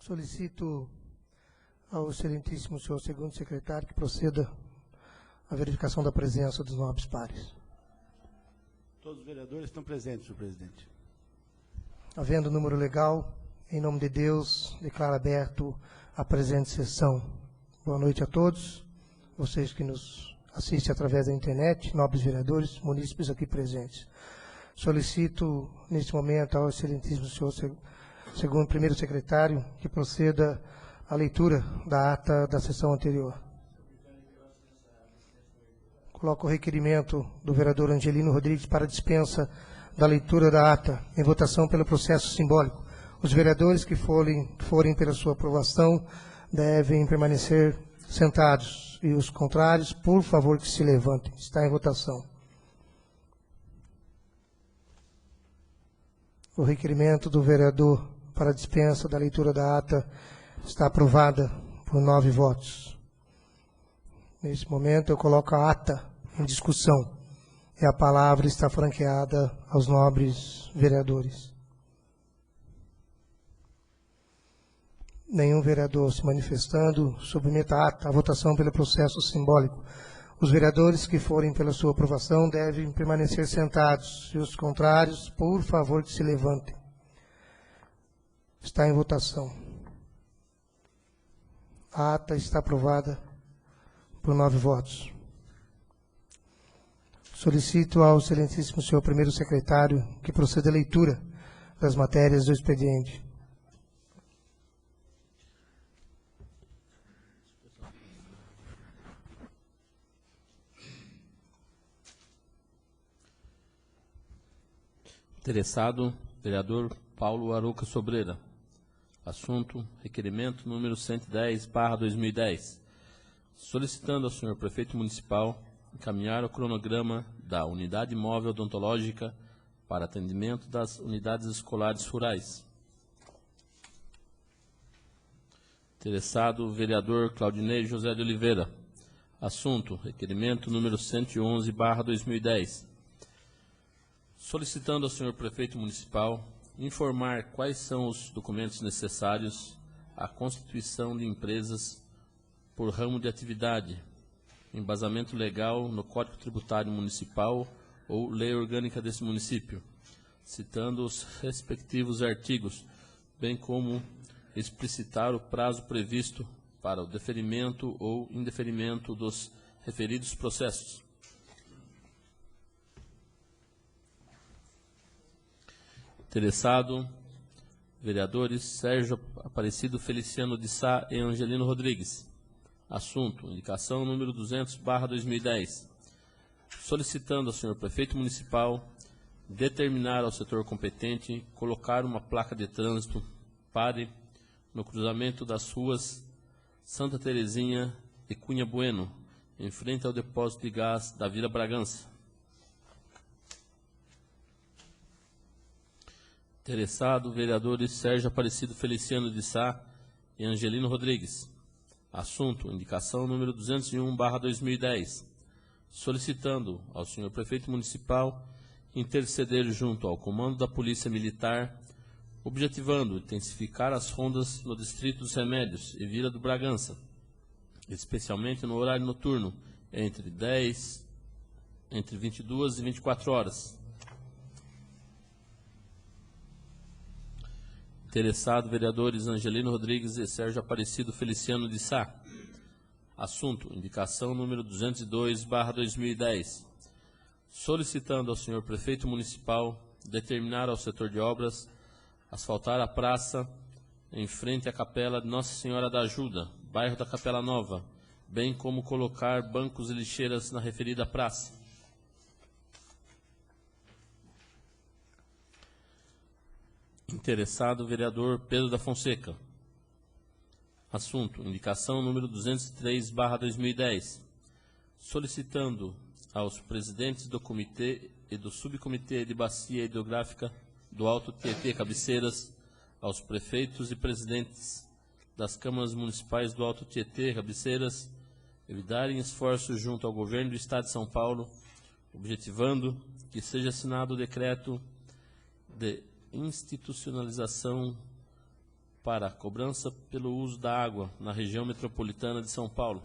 Solicito ao excelentíssimo senhor segundo secretário que proceda à verificação da presença dos nobres pares. Todos os vereadores estão presentes, senhor presidente. Havendo número legal, em nome de Deus, declaro aberto a presente sessão. Boa noite a todos, vocês que nos assistem através da internet, nobres vereadores, munícipes aqui presentes. Solicito, neste momento, ao excelentíssimo senhor segundo primeiro secretário, que proceda à leitura da ata da sessão anterior. Coloco o requerimento do vereador Angelino Rodrigues para dispensa da leitura da ata em votação pelo processo simbólico. Os vereadores que forem pela sua aprovação devem permanecer sentados e os contrários, por favor, que se levantem. Está em votação. O requerimento do vereador para dispensa da leitura da ata está aprovada por 9 votos. Neste momento, eu coloco a ata em discussão e a palavra está franqueada aos nobres vereadores. Nenhum vereador se manifestando, submeta a ata à votação pelo processo simbólico. Os vereadores que forem pela sua aprovação devem permanecer sentados e os contrários, por favor, que se levantem. Está em votação. A ata está aprovada por 9 votos. Solicito ao excelentíssimo senhor primeiro secretário que proceda à leitura das matérias do expediente. Interessado, vereador Paulo Arouca Sobreira. Assunto, requerimento número 110/2010. Solicitando ao senhor prefeito municipal encaminhar o cronograma da unidade móvel odontológica para atendimento das unidades escolares rurais. Interessado, vereador Claudinei José de Oliveira. Assunto, requerimento número 111/2010. Solicitando ao senhor prefeito municipal informar quais são os documentos necessários à constituição de empresas por ramo de atividade, embasamento legal no Código Tributário Municipal ou lei orgânica desse município, citando os respectivos artigos, bem como explicitar o prazo previsto para o deferimento ou indeferimento dos referidos processos. Interessado, vereadores Sérgio Aparecido Feliciano de Sá e Angelino Rodrigues. Assunto, indicação número 200/2010. Solicitando ao senhor prefeito municipal determinar ao setor competente colocar uma placa de trânsito pare no cruzamento das ruas Santa Terezinha e Cunha Bueno, em frente ao depósito de gás da Vila Bragança. Interessado, vereadores Sérgio Aparecido Feliciano de Sá e Angelino Rodrigues. Assunto, indicação número 201/2010. Solicitando ao senhor prefeito municipal interceder junto ao comando da Polícia Militar, objetivando intensificar as rondas no Distrito dos Remédios e Vila do Bragança, especialmente no horário noturno, entre 22 e 24 horas. Interessado, vereadores Angelino Rodrigues e Sérgio Aparecido Feliciano de Sá. Assunto, indicação número 202/2010. Solicitando ao senhor prefeito municipal determinar ao setor de obras asfaltar a praça em frente à capela de Nossa Senhora da Ajuda, bairro da Capela Nova, bem como colocar bancos e lixeiras na referida praça. Interessado, vereador Pedro da Fonseca. Assunto, indicação número 203/2010. Solicitando aos presidentes do comitê e do subcomitê de bacia hidrográfica do Alto Tietê Cabeceiras, aos prefeitos e presidentes das câmaras municipais do Alto Tietê Cabeceiras, evitarem esforços junto ao governo do Estado de São Paulo, objetivando que seja assinado o decreto de institucionalização para cobrança pelo uso da água na região metropolitana de São Paulo.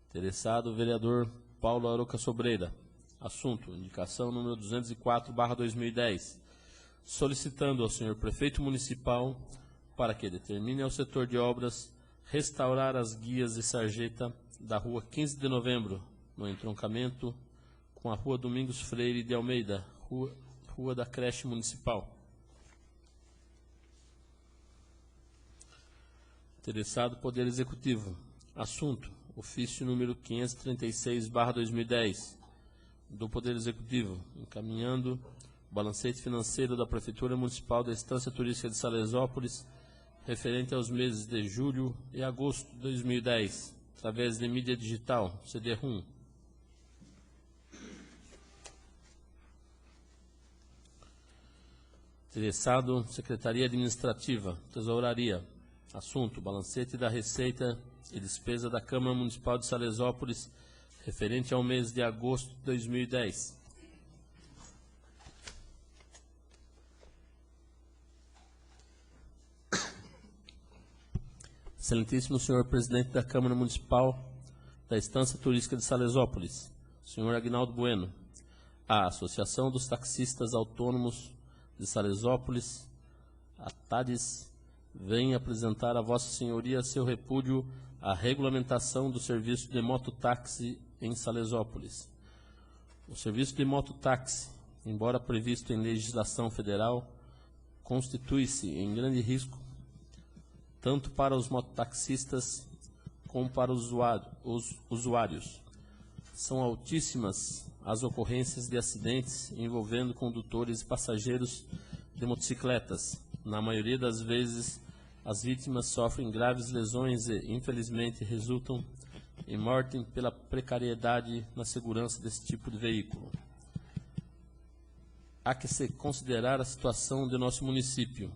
Interessado, o vereador Paulo Arouca Sobreira. Assunto, indicação número 204/2010, solicitando ao senhor prefeito municipal para que determine ao setor de obras restaurar as guias de sarjeta da rua 15 de novembro, no entroncamento com a rua Domingos Freire de Almeida, rua da creche municipal. Interessado, Poder Executivo. Assunto, ofício número 536/2010, do Poder Executivo, encaminhando o balancete financeiro da Prefeitura Municipal da Estância Turística de Salesópolis, referente aos meses de julho e agosto de 2010, através de mídia digital, CD-ROM. Interessado, Secretaria Administrativa, Tesouraria. Assunto, balancete da Receita e Despesa da Câmara Municipal de Salesópolis, referente ao mês de agosto de 2010. Excelentíssimo senhor presidente da Câmara Municipal da Estância Turística de Salesópolis, senhor Aguinaldo Bueno, a Associação dos Taxistas Autônomos de Salesópolis, a TADES, vem apresentar a Vossa Senhoria seu repúdio à regulamentação do serviço de mototáxi em Salesópolis. O serviço de mototáxi, embora previsto em legislação federal, constitui-se em grande risco tanto para os mototaxistas como para os usuários. São altíssimas as ocorrências de acidentes envolvendo condutores e passageiros de motocicletas. Na maioria das vezes, as vítimas sofrem graves lesões e, infelizmente, resultam em morte pela precariedade na segurança desse tipo de veículo. Há que se considerar a situação de nosso município,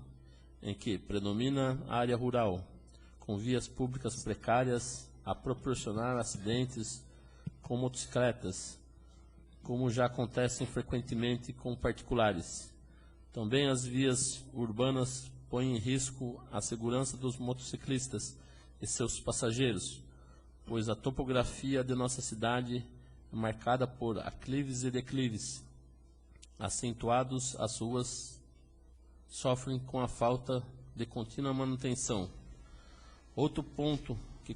em que predomina a área rural, com vias públicas precárias a proporcionar acidentes com motocicletas, como já acontecem frequentemente com particulares. Também as vias urbanas põem em risco a segurança dos motociclistas e seus passageiros, pois a topografia de nossa cidade é marcada por aclives e declives. Acentuados, as ruas sofrem com a falta de contínua manutenção. Outro ponto que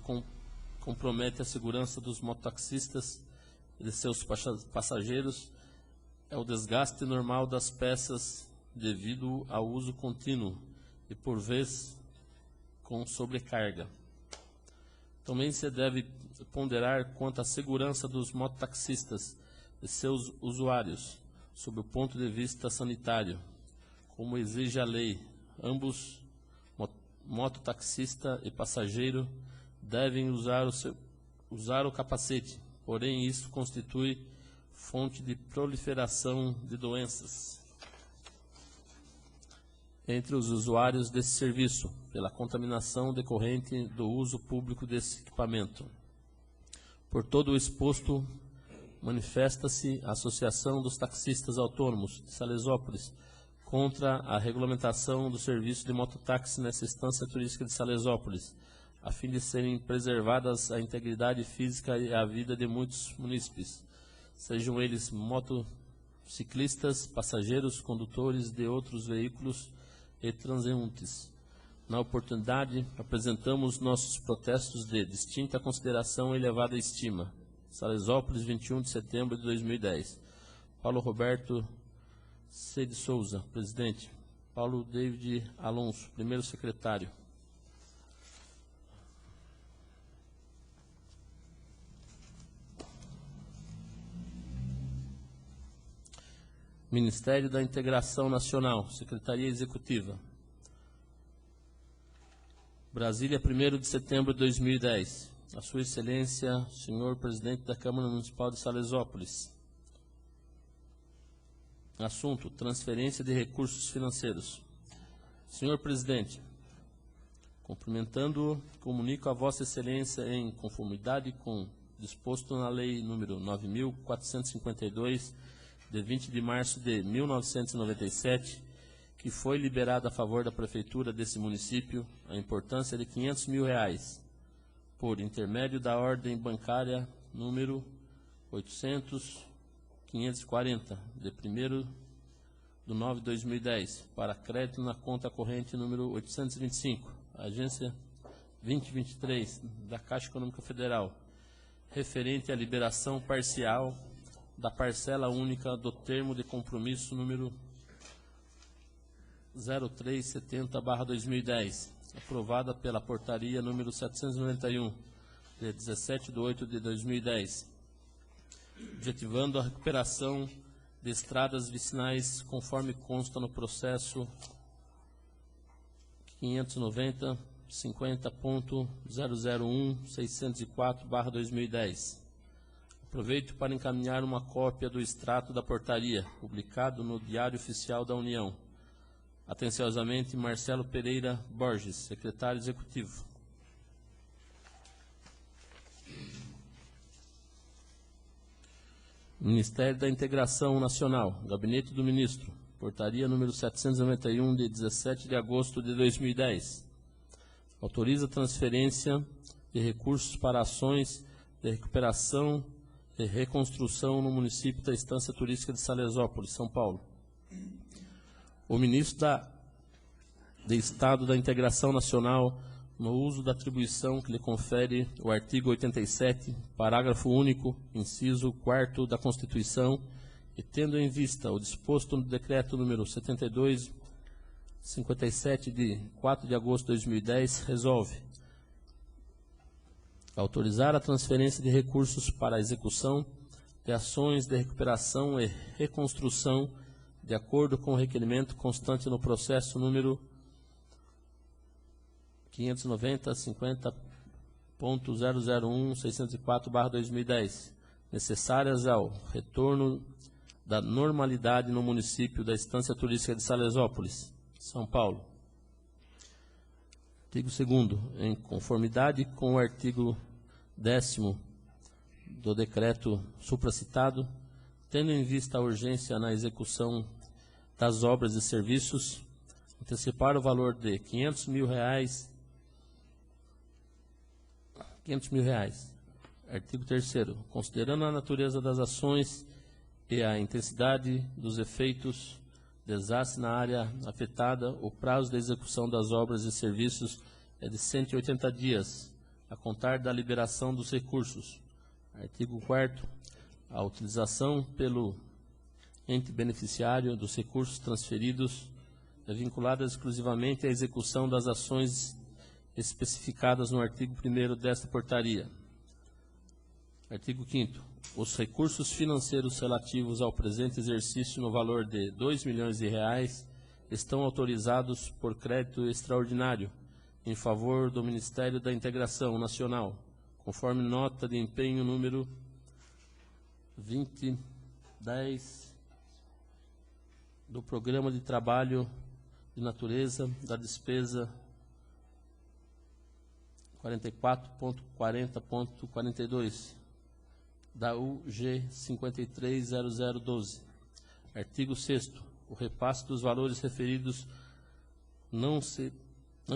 compromete a segurança dos mototaxistas e de seus passageiros é o desgaste normal das peças devido ao uso contínuo e, por vezes, com sobrecarga. Também se deve ponderar quanto à segurança dos mototaxistas e seus usuários, sob o ponto de vista sanitário, como exige a lei. Ambos, mototaxista e passageiro, devem usar o capacete, porém isso constitui fonte de proliferação de doenças entre os usuários desse serviço, pela contaminação decorrente do uso público desse equipamento. Por todo o exposto, manifesta-se a Associação dos Taxistas Autônomos de Salesópolis contra a regulamentação do serviço de mototáxi nessa estância turística de Salesópolis, a fim de serem preservadas a integridade física e a vida de muitos munícipes, sejam eles motociclistas, passageiros, condutores de outros veículos e transeuntes. Na oportunidade, apresentamos nossos protestos de distinta consideração e elevada estima. Salesópolis, 21 de setembro de 2010. Paulo Roberto C. de Souza, presidente. Paulo David Alonso, primeiro secretário. Ministério da Integração Nacional, Secretaria Executiva. Brasília, 1º de setembro de 2010. A Sua Excelência, senhor presidente da Câmara Municipal de Salesópolis. Assunto, transferência de recursos financeiros. Senhor presidente, cumprimentando, comunico a Vossa Excelência em conformidade com disposto na Lei número 9.452, de 20 de março de 1997, que foi liberada a favor da prefeitura desse município a importância de R$500 mil, por intermédio da ordem bancária número 800.540, de 1º/9/2010, para crédito na conta corrente número 825, agência 2023 da Caixa Econômica Federal, referente à liberação parcial da parcela única do termo de compromisso número 0370/2010, aprovada pela portaria número 791, de 17/8/2010, objetivando a recuperação de estradas vicinais, conforme consta no processo 590.50.001.604/2010. Aproveito para encaminhar uma cópia do extrato da portaria, publicado no Diário Oficial da União. Atenciosamente, Marcelo Pereira Borges, secretário executivo. Ministério da Integração Nacional, Gabinete do Ministro, portaria número 791, de 17 de agosto de 2010. Autoriza a transferência de recursos para ações de recuperação e reconstrução no município da Estância Turística de Salesópolis, São Paulo. O ministro de Estado da Integração Nacional, no uso da atribuição que lhe confere o artigo 87, parágrafo único, inciso 4º da Constituição, e tendo em vista o disposto no decreto número 7257, de 4 de agosto de 2010, resolve autorizar a transferência de recursos para a execução de ações de recuperação e reconstrução, de acordo com o requerimento constante no processo número 590.50.001.604/2010, necessárias ao retorno da normalidade no município da Estância Turística de Salesópolis, São Paulo. Artigo 2º. Em conformidade com o artigo 10º do decreto supracitado, tendo em vista a urgência na execução das obras e serviços, antecipar o valor de R$500 mil. Artigo 3º. Considerando a natureza das ações e a intensidade dos efeitos desastre na área afetada, o prazo da execução das obras e serviços é de 180 dias, a contar da liberação dos recursos. Artigo 4º. A utilização pelo ente beneficiário dos recursos transferidos é vinculada exclusivamente à execução das ações especificadas no artigo 1º desta portaria. Artigo 5º. Os recursos financeiros relativos ao presente exercício no valor de R$2 milhões estão autorizados por crédito extraordinário em favor do Ministério da Integração Nacional, conforme nota de empenho número 2010 do Programa de Trabalho de Natureza da Despesa 44.40.42 da UG 530012. Artigo 6º. O repasse dos valores referidos não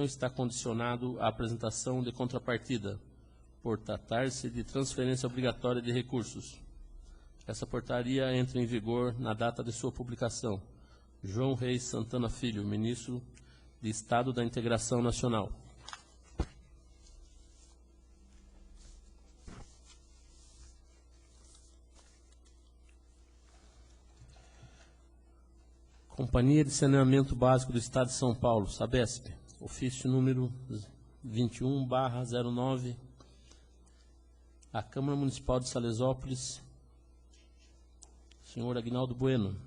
está condicionado à apresentação de contrapartida, por tratar-se de transferência obrigatória de recursos. Essa portaria entra em vigor na data de sua publicação. João Reis Santana Filho, Ministro de Estado da Integração Nacional. Companhia de Saneamento Básico do Estado de São Paulo, Sabesp, ofício número 21/09, a Câmara Municipal de Salesópolis, senhor Aguinaldo Bueno,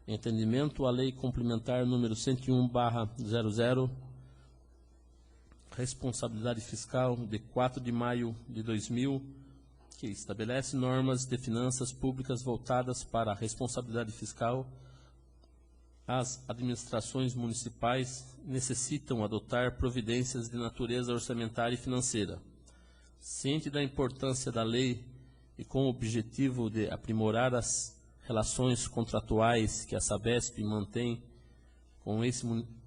entendimento à Lei Complementar número 101/00, responsabilidade fiscal de 4 de maio de 2000, que estabelece normas de finanças públicas voltadas para a responsabilidade fiscal. As administrações municipais necessitam adotar providências de natureza orçamentária e financeira. Ciente da importância da lei e com o objetivo de aprimorar as relações contratuais que a Sabesp mantém com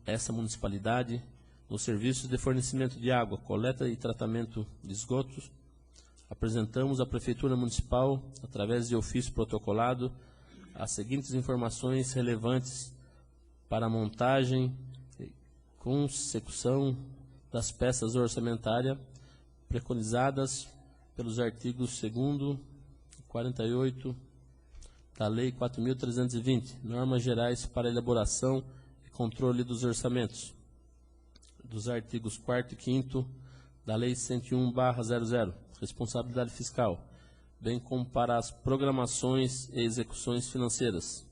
essa municipalidade nos serviços de fornecimento de água, coleta e tratamento de esgotos, apresentamos à Prefeitura Municipal, através de ofício protocolado, as seguintes informações relevantes para a montagem e consecução das peças orçamentárias preconizadas pelos artigos 2º e 48 da Lei 4.320, normas gerais para elaboração e controle dos orçamentos, dos artigos 4º e 5º da Lei 101/00, responsabilidade fiscal, bem como para as programações e execuções financeiras.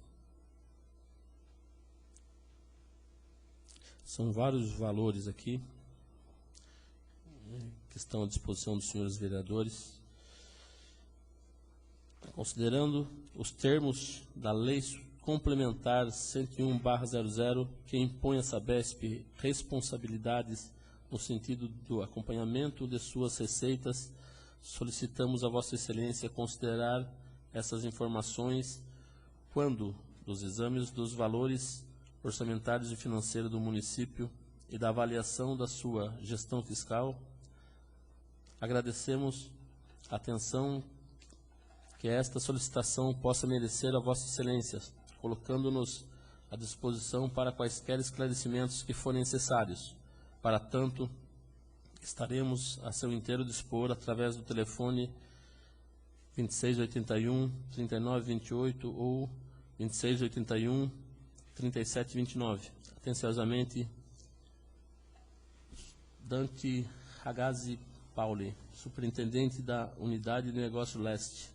São vários valores aqui que estão à disposição dos senhores vereadores. Considerando os termos da Lei Complementar 101/00, que impõe à Sabesp responsabilidades no sentido do acompanhamento de suas receitas, solicitamos a Vossa Excelência considerar essas informações quando dos exames dos valores orçamentários e financeiros do município e da avaliação da sua gestão fiscal. Agradecemos a atenção que esta solicitação possa merecer a Vossa Excelência, colocando-nos à disposição para quaisquer esclarecimentos que forem necessários. Para tanto, estaremos a seu inteiro dispor através do telefone 2681-3928 ou 2681-3729. Atenciosamente, Dante Ragazzi Pauli, superintendente da Unidade de Negócio Leste.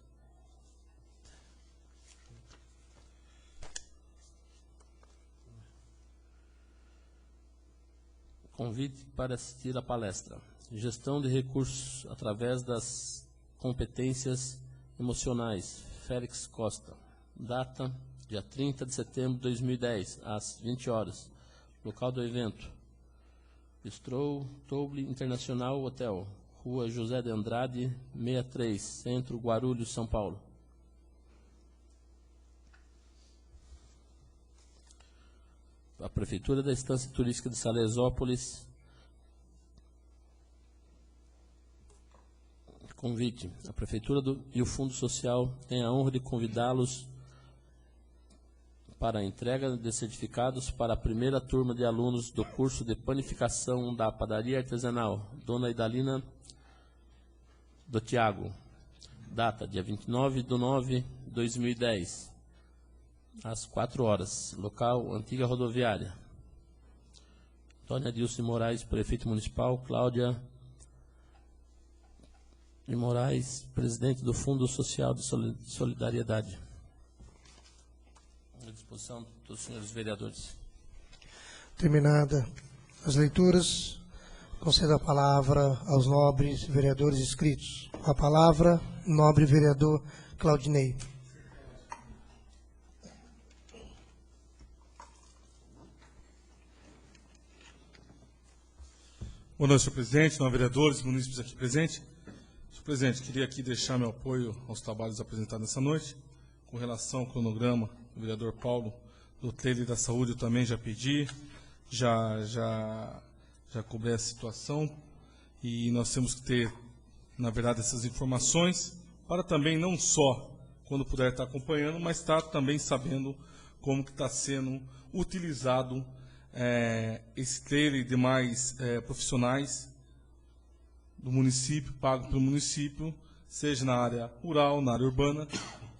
Convite para assistir à palestra. Gestão de recursos através das competências emocionais. Félix Costa. Data, dia 30 de setembro de 2010, às 20 horas. Local do evento. Bistrô Toble Internacional Hotel. Rua José de Andrade, 63, Centro, Guarulhos, São Paulo. A Prefeitura da Estância Turística de Salesópolis. Convite. A Prefeitura e o Fundo Social têm a honra de convidá-los para a entrega de certificados para a primeira turma de alunos do curso de panificação da padaria artesanal, Dona Idalina do Tiago. Data, dia 29/9/2010. Às 4 horas, local Antiga Rodoviária. Antônia Adilson de Moraes, prefeito municipal. Cláudia de Moraes, presidente do Fundo Social de Solidariedade. À disposição dos senhores vereadores. Terminada as leituras, concedo a palavra aos nobres vereadores inscritos. A palavra, nobre vereador Claudinei. Boa noite, senhor presidente, senhores vereadores, munícipes aqui presentes. Senhor presidente, queria aqui deixar meu apoio aos trabalhos apresentados nessa noite. Com relação ao cronograma, o vereador Paulo do Tele da Saúde eu também já pedi, já cobrei a situação e nós temos que ter, na verdade, essas informações para também não só, quando puder estar acompanhando, mas estar também sabendo como que está sendo utilizado esse tele e demais profissionais do município, pago pelo município, seja na área rural, na área urbana,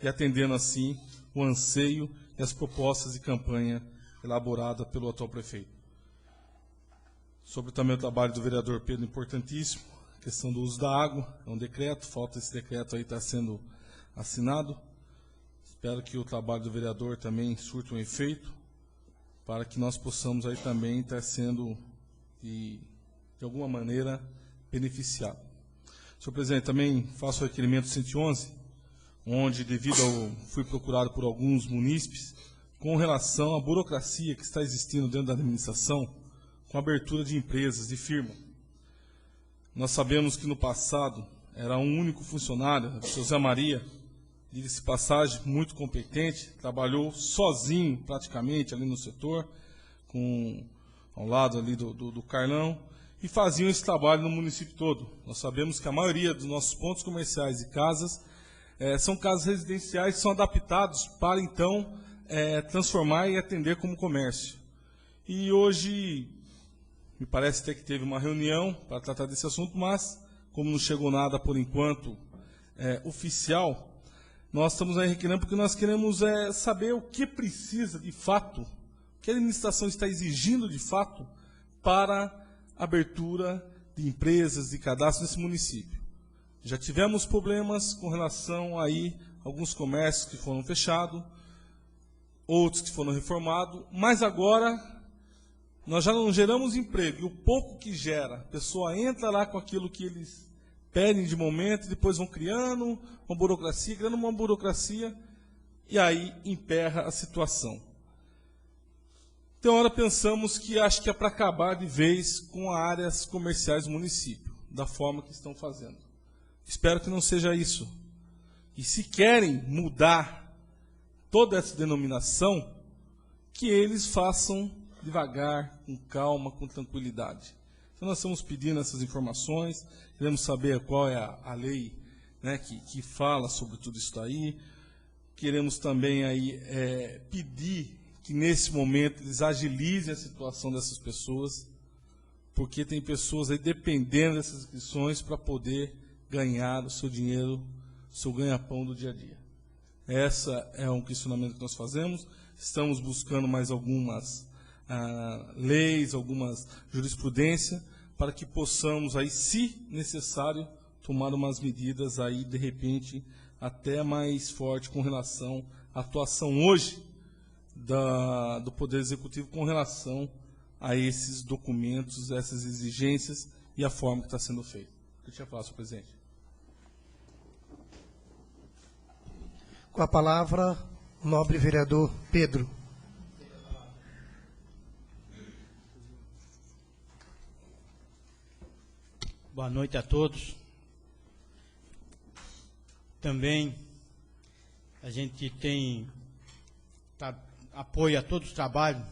e atendendo assim o anseio e as propostas de campanha elaborada pelo atual prefeito. Sobre também o trabalho do vereador Pedro, importantíssimo, a questão do uso da água, é um decreto, falta esse decreto aí estar sendo assinado. Espero que o trabalho do vereador também surta um efeito, para que nós possamos aí também estar sendo, de alguma maneira, beneficiados. Senhor presidente, também faço o requerimento 111, onde, fui procurado por alguns munícipes, com relação à burocracia que está existindo dentro da administração, com a abertura de empresas, de firma. Nós sabemos que no passado era um único funcionário, o seu Zé Maria, diga-se de passagem, muito competente, trabalhou sozinho praticamente ali no setor, ao lado ali do Carlão, e faziam esse trabalho no município todo. Nós sabemos que a maioria dos nossos pontos comerciais e casas são casas residenciais que são adaptados para, então, transformar e atender como comércio. E hoje, me parece até que teve uma reunião para tratar desse assunto, mas, como não chegou nada, por enquanto, oficial, nós estamos aí requerendo porque nós queremos saber o que precisa, de fato, o que a administração está exigindo, de fato, para a abertura de empresas e cadastros nesse município. Já tivemos problemas com relação aí a alguns comércios que foram fechados, outros que foram reformados, mas agora nós já não geramos emprego, e o pouco que gera, a pessoa entra lá com aquilo que eles pedem de momento, e depois vão criando uma burocracia, e aí emperra a situação. Então, agora pensamos que acho que é para acabar de vez com as áreas comerciais do município, da forma que estão fazendo. Espero que não seja isso. E se querem mudar toda essa denominação, que eles façam devagar, com calma, com tranquilidade. Então, nós estamos pedindo essas informações, queremos saber qual é a lei, né, que fala sobre tudo isso aí. Queremos também aí, pedir que, nesse momento, eles agilizem a situação dessas pessoas, porque tem pessoas aí dependendo dessas inscrições para poder ganhar o seu dinheiro, o seu ganha-pão do dia a dia. Esse é um questionamento que nós fazemos. Estamos buscando mais algumas leis, algumas jurisprudências, para que possamos, aí, se necessário, tomar umas medidas aí, de repente, até mais forte com relação à atuação hoje do Poder Executivo com relação a esses documentos, essas exigências e a forma que está sendo feito. Deixa eu falar, senhor presidente. Com a palavra, o nobre vereador Pedro. Boa noite a todos. Também a gente tem apoio a todos os trabalhos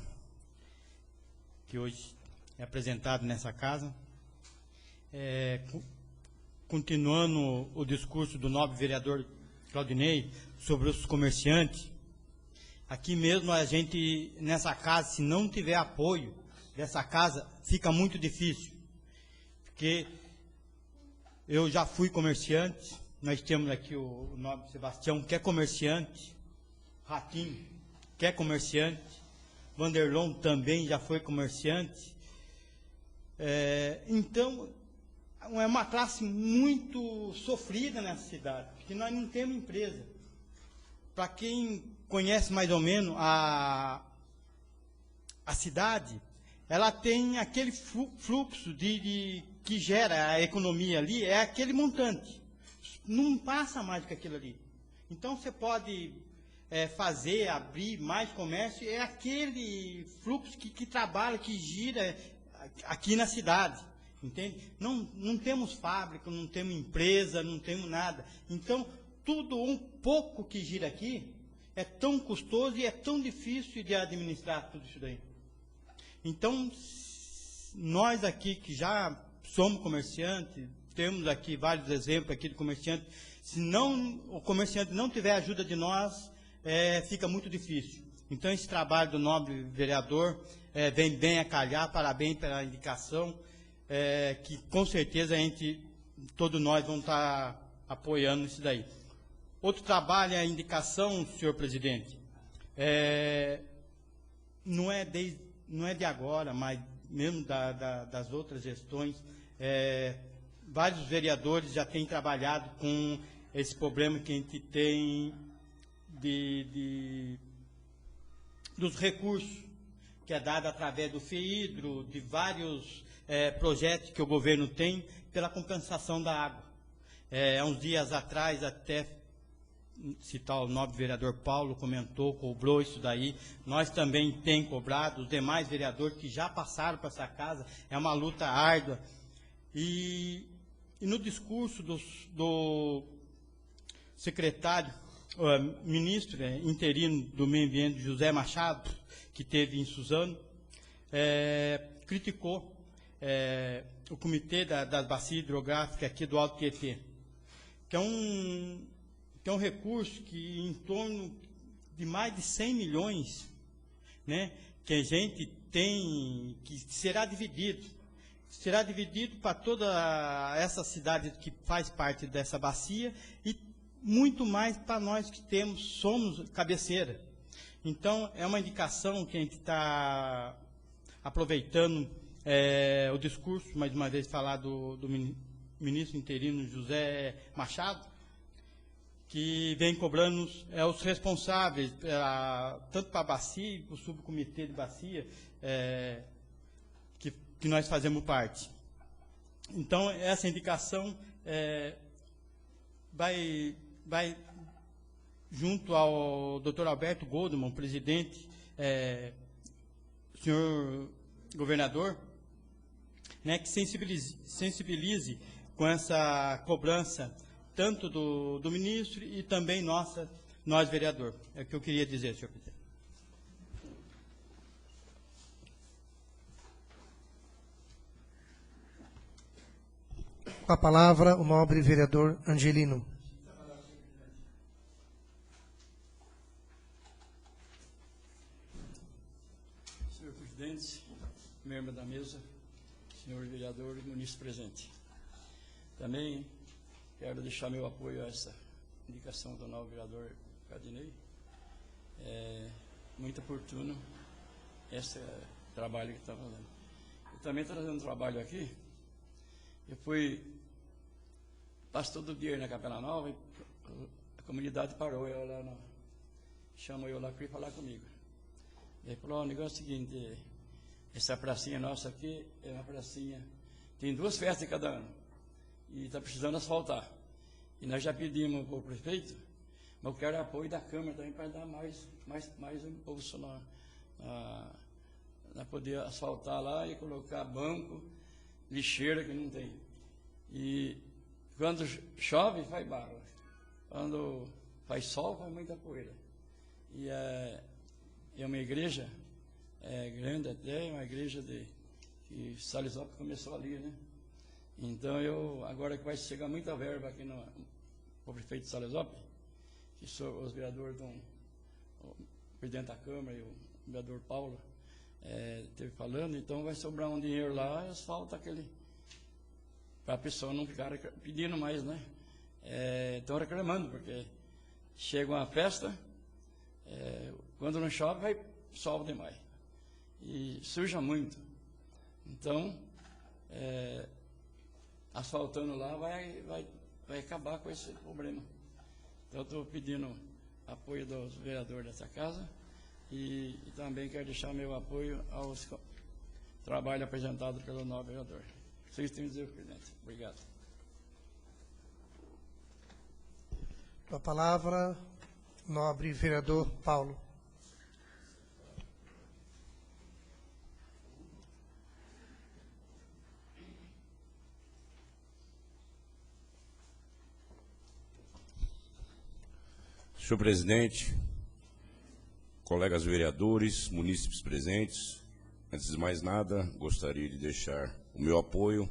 que hoje é apresentado nessa casa. Continuando o discurso do nobre vereador Claudinei sobre os comerciantes, aqui mesmo a gente, nessa casa, se não tiver apoio dessa casa, fica muito difícil. Porque eu já fui comerciante, nós temos aqui o nobre Sebastião, que é comerciante, Ratinho, que é comerciante, Vanderlon também já foi comerciante. Então, é uma classe muito sofrida nessa cidade, porque nós não temos empresa. Para quem conhece mais ou menos a cidade, ela tem aquele fluxo que gera a economia ali, é aquele montante. Não passa mais do que aquilo ali. Então, você pode abrir mais comércio, é aquele fluxo que trabalha, que gira aqui na cidade. Entende? Não temos fábrica, não temos empresa, não temos nada. Então, tudo um pouco que gira aqui é tão custoso e é tão difícil de administrar tudo isso daí. Então, nós aqui que já somos comerciantes, temos aqui vários exemplos aqui de comerciante, se o comerciante não tiver ajuda de nós, fica muito difícil. Então, esse trabalho do nobre vereador vem bem a calhar, parabéns pela indicação, que com certeza todos nós vamos estar apoiando isso daí. Outro trabalho é a indicação, senhor presidente, não é de agora, mas mesmo das outras gestões, vários vereadores já têm trabalhado com esse problema que a gente tem dos recursos, que é dado através do FEIDRO, de vários projetos que o governo tem pela compensação da água. Há uns dias atrás, até citar o nobre vereador Paulo, cobrou isso daí. Nós também temos cobrado, os demais vereadores que já passaram para essa casa, é uma luta árdua. E no discurso do secretário ministro interino do Meio Ambiente, José Machado, que esteve em Suzano, criticou o Comitê das Bacias Hidrográficas aqui do Alto Tietê, que é um recurso que em torno de mais de 100 milhões, né, que a gente tem, que será dividido para toda essa cidade que faz parte dessa bacia e muito mais para nós que somos cabeceira. Então, é uma indicação que a gente está aproveitando o discurso, mais uma vez, falar do ministro interino José Machado, que vem cobrando os responsáveis, tanto para a bacia e para o subcomitê de bacia, que nós fazemos parte. Então, essa indicação vai junto ao Dr. Alberto Goldman, presidente, senhor governador, né, que sensibilize com essa cobrança, tanto do ministro e também nós, vereador. É o que eu queria dizer, senhor presidente. Com a palavra, o nobre vereador Angelino. Senhor presidente, membro da mesa, senhor vereador e ministro presente. Também quero deixar meu apoio a essa indicação do novo vereador Cardinei. É muito oportuno esse trabalho que está fazendo. Eu também estou fazendo um trabalho aqui. Eu passo todo dia na Capela Nova e a comunidade parou, chamou eu lá para ir falar comigo. Ele falou, o negócio é o seguinte, essa pracinha nossa aqui é uma pracinha, tem 2 festas cada ano, e está precisando asfaltar. E nós já pedimos para o prefeito, mas eu quero apoio da Câmara também para dar mais impulso na poder asfaltar lá e colocar banco, lixeira que não tem. E quando chove, faz barro. Quando faz sol, faz muita poeira. E é uma igreja grande até, uma igreja que Salesópolis começou ali, né? Então, agora que vai chegar muita verba aqui no prefeito de Salesópolis, que os vereadores, o presidente da Câmara e o vereador Paulo, esteve falando, então vai sobrar um dinheiro lá e asfalta para a pessoa não ficar pedindo mais, né? Estão reclamando, porque chega uma festa, quando não chove, sobe demais. E suja muito. Então, asfaltando lá vai acabar com esse problema. Então, estou pedindo apoio dos vereadores dessa casa e também quero deixar meu apoio aos trabalhos apresentados pelo novo vereador. Vocês têm que dizer, presidente. Obrigado. Com a palavra, nobre vereador Paulo. Senhor presidente, colegas vereadores, munícipes presentes, antes de mais nada, gostaria de deixar o meu apoio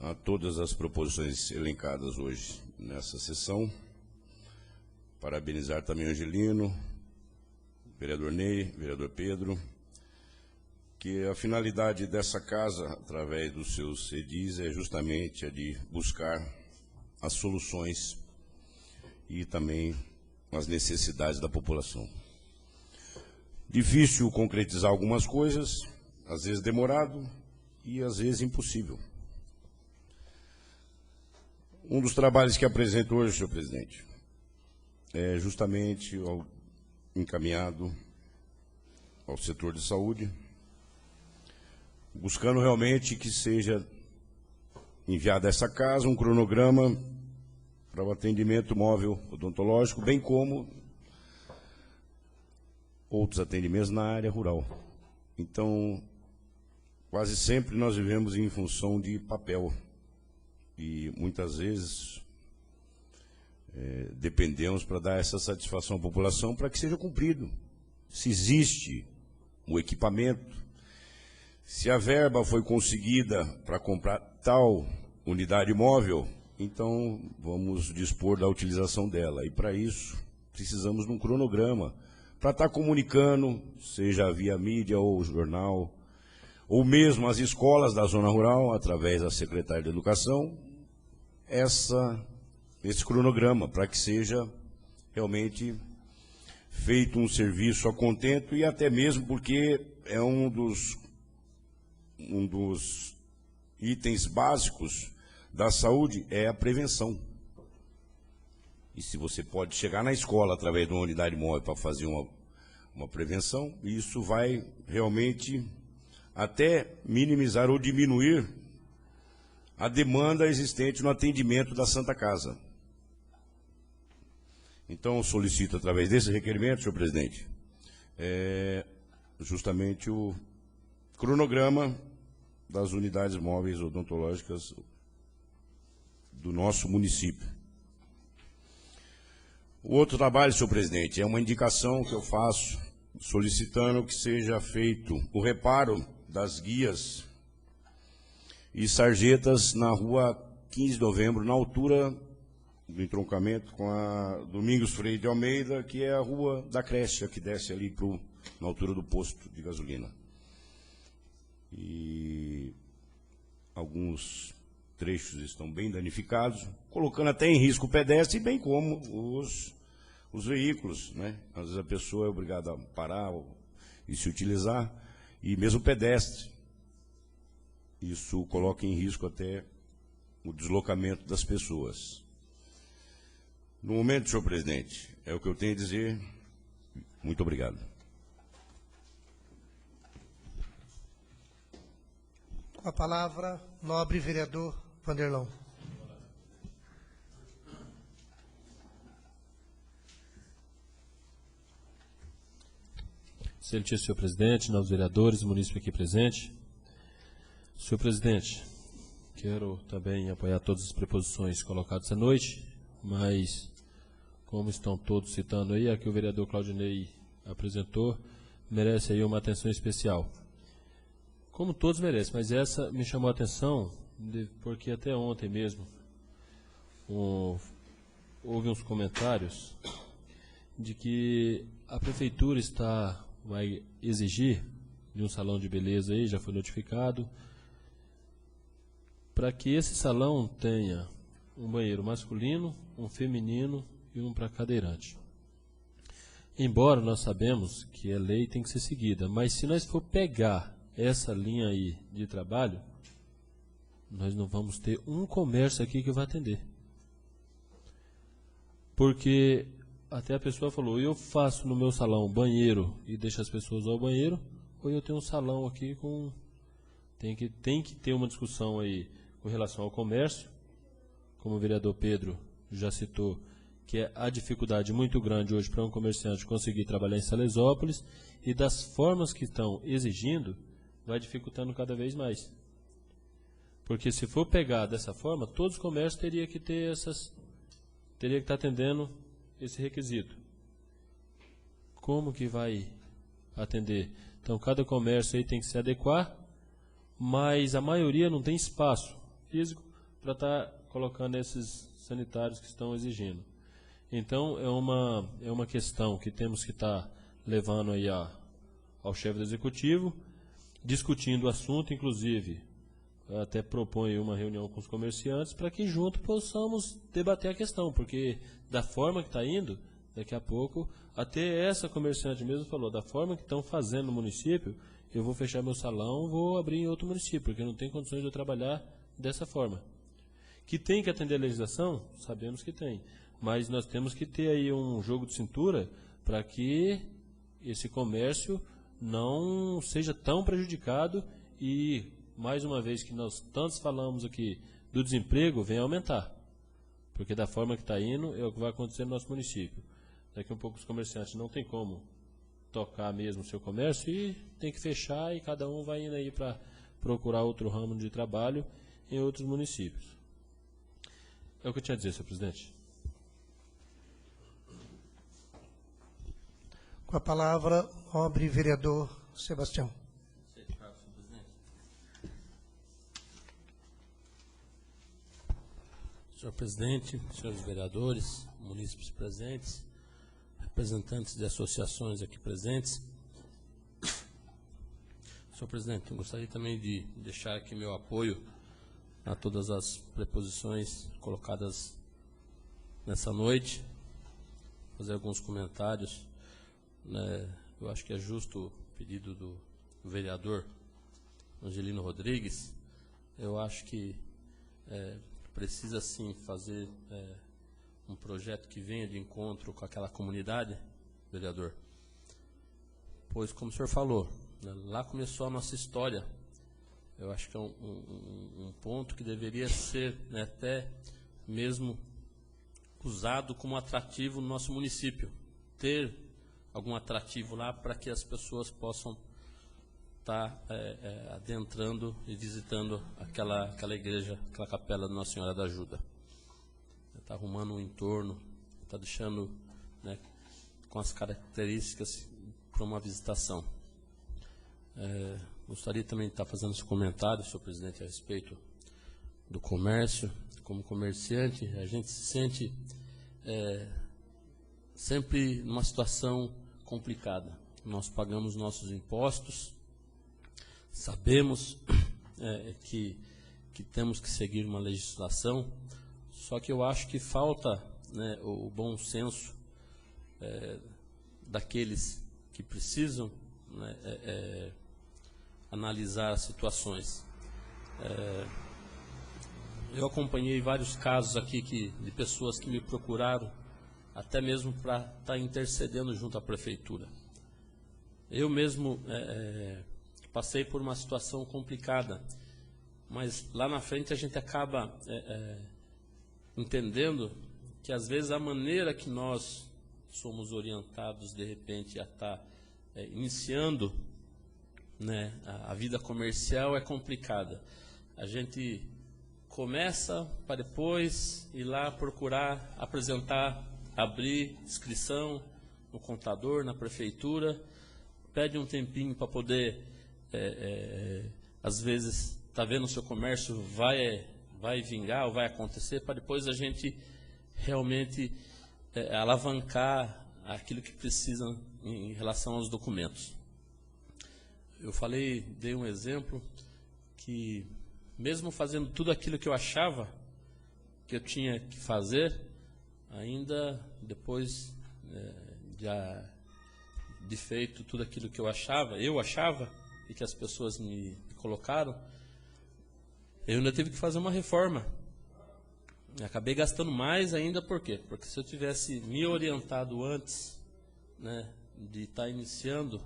a todas as proposições elencadas hoje nessa sessão. Parabenizar também o Angelino, vereador Ney, vereador Pedro, que a finalidade dessa casa, através dos seus edis, é justamente a de buscar as soluções e também as necessidades da população. Difícil concretizar algumas coisas, às vezes demorado e às vezes impossível. Um dos trabalhos que apresento hoje, senhor presidente, é justamente encaminhado ao setor de saúde, buscando realmente que seja enviado a essa casa um cronograma para o atendimento móvel odontológico, bem como outros atendimentos na área rural. Então, quase sempre nós vivemos em função de papel. E muitas vezes dependemos para dar essa satisfação à população para que seja cumprido. Se existe o equipamento, se a verba foi conseguida para comprar tal unidade móvel, então vamos dispor da utilização dela. E para isso precisamos de um cronograma para estar comunicando, seja via mídia ou jornal, ou mesmo as escolas da zona rural, através da Secretaria de Educação, esse cronograma, para que seja realmente feito um serviço a contento, e até mesmo porque é um dos itens básicos da saúde, é a prevenção. E se você pode chegar na escola através de uma unidade móvel para fazer uma prevenção, isso vai realmente até minimizar ou diminuir a demanda existente no atendimento da Santa Casa. Então, solicito, através desse requerimento, senhor presidente, justamente o cronograma das unidades móveis odontológicas do nosso município. O outro trabalho, senhor presidente, é uma indicação que eu faço, solicitando que seja feito o reparo das guias e sarjetas na rua 15 de novembro, na altura do entroncamento com a Domingos Freire de Almeida, que é a rua da creche, que desce ali na altura do posto de gasolina. E alguns trechos estão bem danificados, colocando até em risco o pedestre, bem como os veículos, né? Às vezes a pessoa é obrigada a parar e se utilizar, e mesmo o pedestre. Isso coloca em risco até o deslocamento das pessoas. No momento, senhor presidente, é o que eu tenho a dizer. Muito obrigado. Com a palavra, nobre vereador Vanderlão. Excelentíssimo senhor presidente, novos vereadores, munícipe aqui presente. Senhor presidente, quero também apoiar todas as preposições colocadas essa noite, mas, como estão todos citando aí, a que o vereador Claudinei apresentou, merece aí uma atenção especial. Como todos merecem, mas essa me chamou a atenção, porque até ontem mesmo houve uns comentários de que a prefeitura vai exigir de um salão de beleza aí, já foi notificado, para que esse salão tenha um banheiro masculino, um feminino e um para cadeirante. Embora nós sabemos que a lei tem que ser seguida, mas se nós for pegar essa linha aí de trabalho, nós não vamos ter um comércio aqui que vai atender. Porque até a pessoa falou, eu faço no meu salão banheiro e deixo as pessoas ao banheiro, ou eu tenho um salão aqui com... Tem que ter uma discussão aí com relação ao comércio, como o vereador Pedro já citou, que é a dificuldade muito grande hoje para um comerciante conseguir trabalhar em Salesópolis, e das formas que estão exigindo, vai dificultando cada vez mais. Porque se for pegar dessa forma, todos os comércios teriam que estar atendendo esse requisito. Como que vai atender? Então, cada comércio aí tem que se adequar, mas a maioria não tem espaço físico para estar colocando esses sanitários que estão exigindo. Então, é uma questão que temos que estar levando aí ao chefe do executivo, discutindo o assunto, inclusive, até propõe uma reunião com os comerciantes para que juntos possamos debater a questão, porque da forma que está indo, daqui a pouco, até essa comerciante mesmo falou, da forma que estão fazendo no município, eu vou fechar meu salão, vou abrir em outro município, porque não tem condições de eu trabalhar dessa forma. Que tem que atender a legislação? Sabemos que tem, mas nós temos que ter aí um jogo de cintura para que esse comércio não seja tão prejudicado e, mais uma vez que nós tantos falamos aqui do desemprego, venha aumentar. Porque da forma que está indo, é o que vai acontecer no nosso município. Daqui a um pouco os comerciantes não tem como tocar mesmo o seu comércio e tem que fechar e cada um vai indo aí para procurar outro ramo de trabalho em outros municípios. É o que eu tinha a dizer, senhor presidente. Com a palavra, nobre vereador Sebastião. Senhor presidente, senhores vereadores, munícipes presentes, representantes de associações aqui presentes. Senhor presidente, eu gostaria também de deixar aqui meu apoio a todas as preposições colocadas nessa noite, fazer alguns comentários. Eu acho que é justo o pedido do vereador Angelino Rodrigues. Eu acho que precisa sim fazer um projeto que venha de encontro com aquela comunidade, vereador, pois, como o senhor falou, lá começou a nossa história. Eu acho que é um ponto que deveria ser até mesmo usado como atrativo no nosso município, ter algum atrativo lá para que as pessoas possam estar adentrando e visitando aquela igreja, aquela capela de Nossa Senhora da Ajuda. Está arrumando um entorno, está deixando com as características para uma visitação. Gostaria também de estar fazendo esse comentário, senhor presidente, a respeito do comércio. Como comerciante, a gente se sente sempre numa situação complicada. Nós pagamos nossos impostos, sabemos que temos que seguir uma legislação, só que eu acho que falta o bom senso daqueles que precisam analisar as situações. Eu acompanhei vários casos aqui de pessoas que me procuraram, até mesmo para estar intercedendo junto à prefeitura. Eu mesmo passei por uma situação complicada, mas lá na frente a gente acaba entendendo que às vezes a maneira que nós somos orientados de repente a estar iniciando a vida comercial é complicada. A gente começa para depois ir lá procurar apresentar, abrir inscrição no contador, na prefeitura, pede um tempinho para poder, às vezes, está vendo o seu comércio vai vingar ou vai acontecer, para depois a gente realmente alavancar aquilo que precisa em relação aos documentos. Eu dei um exemplo que, mesmo fazendo tudo aquilo que eu achava que eu tinha que fazer, ainda depois de feito tudo aquilo que eu achava, e que as pessoas me colocaram, eu ainda tive que fazer uma reforma. Acabei gastando mais ainda, por quê? Porque se eu tivesse me orientado antes de estar iniciando,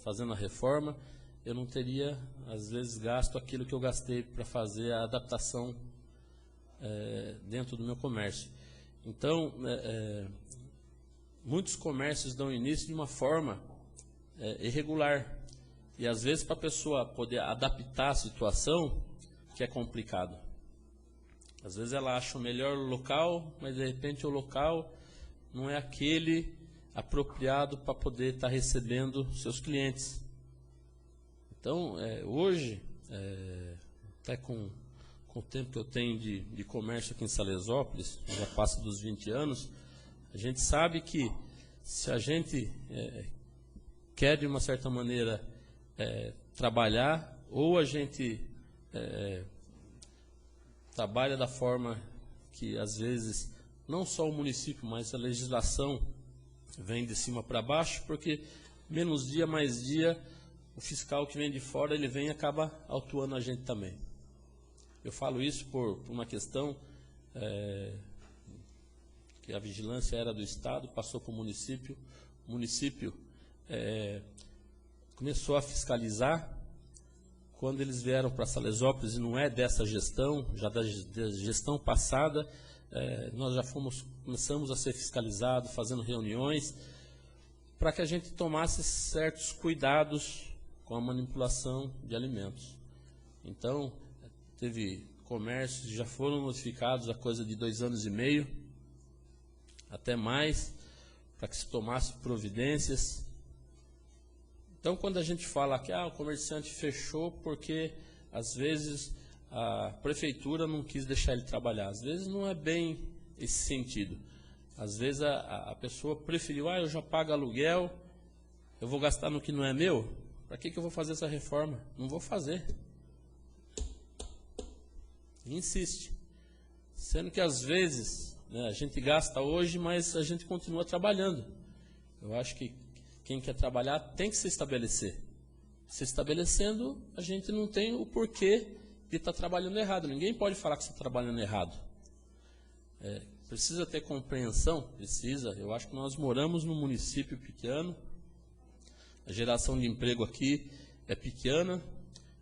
fazendo a reforma, eu não teria, às vezes, gasto aquilo que eu gastei para fazer a adaptação dentro do meu comércio. Então, muitos comércios dão início de uma forma irregular. E, às vezes, para a pessoa poder adaptar a situação, que é complicado. Às vezes ela acha o melhor local, mas, de repente, o local não é aquele apropriado para poder estar recebendo seus clientes. Então, hoje, até com o tempo que eu tenho de comércio aqui em Salesópolis, já passa dos 20 anos, a gente sabe que se a gente quer, de uma certa maneira, trabalhar, ou a gente trabalha da forma que, às vezes, não só o município, mas a legislação vem de cima para baixo, porque menos dia, mais dia, o fiscal que vem de fora, ele vem e acaba autuando a gente também. Eu falo isso por uma questão que a vigilância era do Estado, passou para o município começou a fiscalizar. Quando eles vieram para Salesópolis, e não é dessa gestão, já da gestão passada, nós já começamos a ser fiscalizados, fazendo reuniões, para que a gente tomasse certos cuidados com a manipulação de alimentos. Então, teve comércios que já foram notificados há coisa de 2 anos e meio, até mais, para que se tomasse providências Então, quando a gente fala que o comerciante fechou porque, às vezes, a prefeitura não quis deixar ele trabalhar, às vezes não é bem esse sentido. Às vezes a pessoa preferiu, eu já pago aluguel, eu vou gastar no que não é meu, para que eu vou fazer essa reforma? Não vou fazer. E insiste. Sendo que, às vezes, né, a gente gasta hoje, mas a gente continua trabalhando. Eu acho que quem quer trabalhar tem que se estabelecer. Se estabelecendo, a gente não tem o porquê de estar trabalhando errado. Ninguém pode falar que está trabalhando errado. Precisa ter compreensão? Precisa. Eu acho que nós moramos num município pequeno. A geração de emprego aqui é pequena.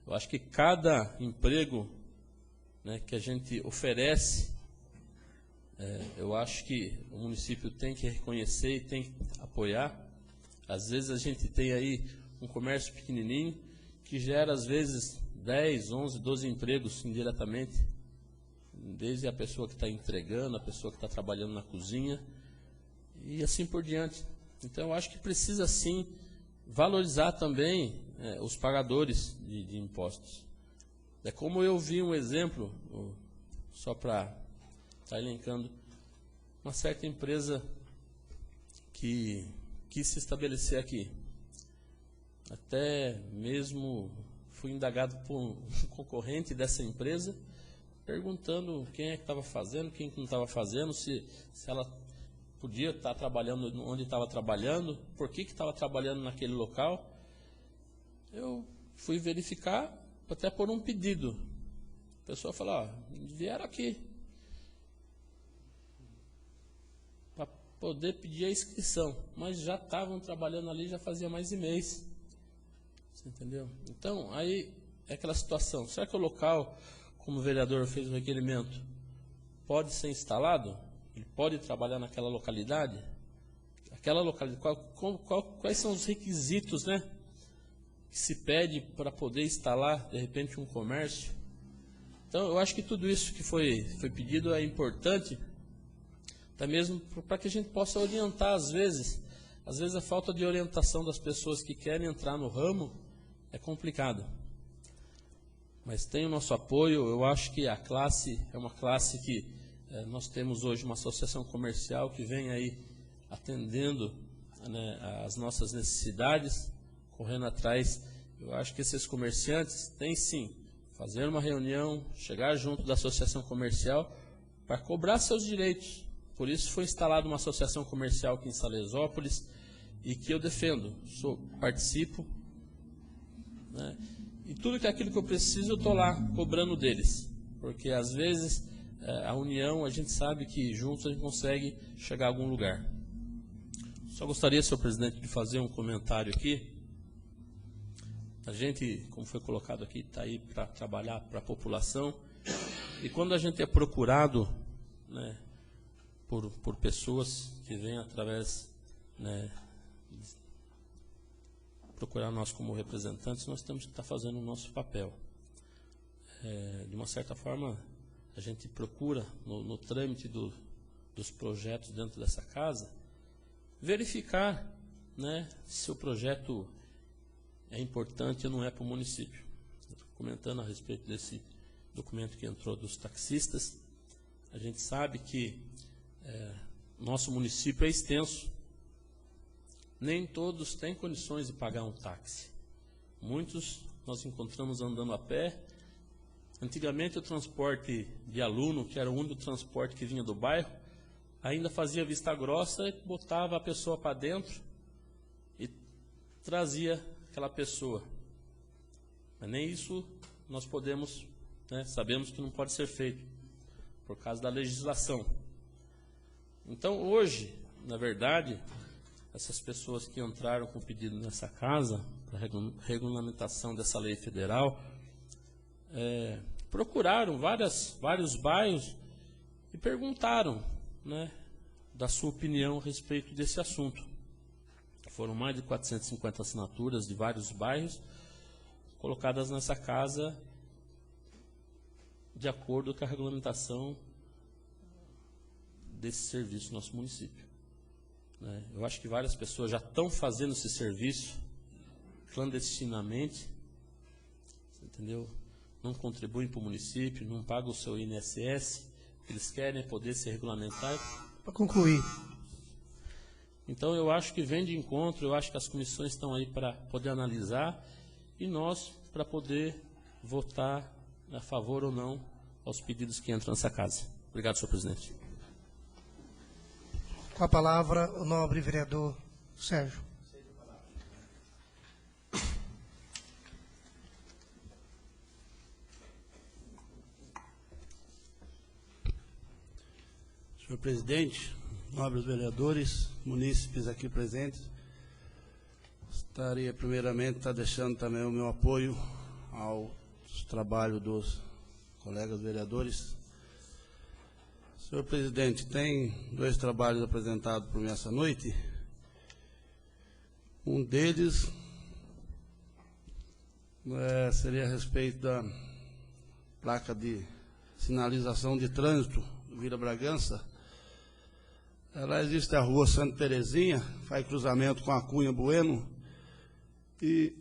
Eu acho que cada emprego, né, que a gente oferece, eu acho que o município tem que reconhecer e tem que apoiar. Às vezes a gente tem aí um comércio pequenininho que gera, às vezes, 10, 11, 12 empregos indiretamente, desde a pessoa que está entregando, a pessoa que está trabalhando na cozinha e assim por diante. Então, eu acho que precisa, sim, valorizar também os pagadores de impostos. É como eu vi um exemplo, só para estar elencando, uma certa empresa que quis se estabelecer aqui. Até mesmo fui indagado por um concorrente dessa empresa, perguntando quem é que estava fazendo, quem que não estava fazendo, se ela podia estar trabalhando onde estava trabalhando, por que estava trabalhando naquele local. Eu fui verificar, até por um pedido. A pessoa falou, vieram aqui para poder pedir a inscrição, mas já estavam trabalhando ali, já fazia mais de mês. Você entendeu? Então, aí é aquela situação. Será que o local, como o vereador fez o requerimento, pode ser instalado? Ele pode trabalhar naquela localidade? Aquela localidade, quais são os requisitos, né, que se pede para poder instalar, de repente, um comércio? Então, eu acho que tudo isso que foi pedido é importante, até mesmo para que a gente possa orientar, às vezes a falta de orientação das pessoas que querem entrar no ramo é complicado. Mas tem o nosso apoio. Eu acho que a classe é uma classe que nós temos hoje uma associação comercial que vem aí atendendo, né, as nossas necessidades, correndo atrás. Eu acho que esses comerciantes têm sim fazer uma reunião, chegar junto da associação comercial para cobrar seus direitos. Por isso foi instalada uma associação comercial aqui em Salesópolis e que eu defendo, participo, né? E tudo que é aquilo que eu preciso, eu estou lá cobrando deles. Porque às vezes a união, a gente sabe que juntos a gente consegue chegar a algum lugar. Só gostaria, senhor presidente, de fazer um comentário aqui. A gente, como foi colocado aqui, está aí para trabalhar para a população. E quando a gente é procurado, né, por pessoas que vêm através, né, procurar nós como representantes, nós temos que estar fazendo o nosso papel. De uma certa forma, a gente procura, no trâmite dos projetos dentro dessa casa, verificar, né, se o projeto é importante ou não é para o município. Estou comentando a respeito desse documento que entrou dos taxistas. A gente sabe que nosso município é extenso. Nem todos têm condições de pagar um táxi. Muitos nós encontramos andando a pé. Antigamente o transporte de aluno, que era o único transporte que vinha do bairro, ainda fazia vista grossa e botava a pessoa para dentro e trazia aquela pessoa. Mas nem isso nós podemos, né, sabemos que não pode ser feito, por causa da legislação. Então hoje, na verdade, essas pessoas que entraram com pedido nessa casa, para regulamentação dessa lei federal, procuraram vários bairros e perguntaram, né, da sua opinião a respeito desse assunto. Foram mais de 450 assinaturas de vários bairros colocadas nessa casa de acordo com a regulamentação desse serviço no nosso município. Eu acho que várias pessoas já estão fazendo esse serviço. clandestinamente, entendeu? Não contribuem para o município, não pagam o seu INSS, eles querem poder se regulamentar. Para concluir. Então, eu acho que vem de encontro, eu acho que as comissões estão aí para poder analisar e nós para poder votar a favor ou não aos pedidos que entram nessa casa. Obrigado, senhor presidente. Com a palavra, o nobre vereador Sérgio. Senhor presidente, nobres vereadores, munícipes aqui presentes, gostaria primeiramente de estar deixando também o meu apoio ao trabalho dos colegas vereadores. Senhor presidente, tem 2 trabalhos apresentados por mim essa noite. Um deles seria a respeito da placa de sinalização de trânsito do Vila Bragança. Lá existe a rua Santa Terezinha, faz cruzamento com a Cunha Bueno, e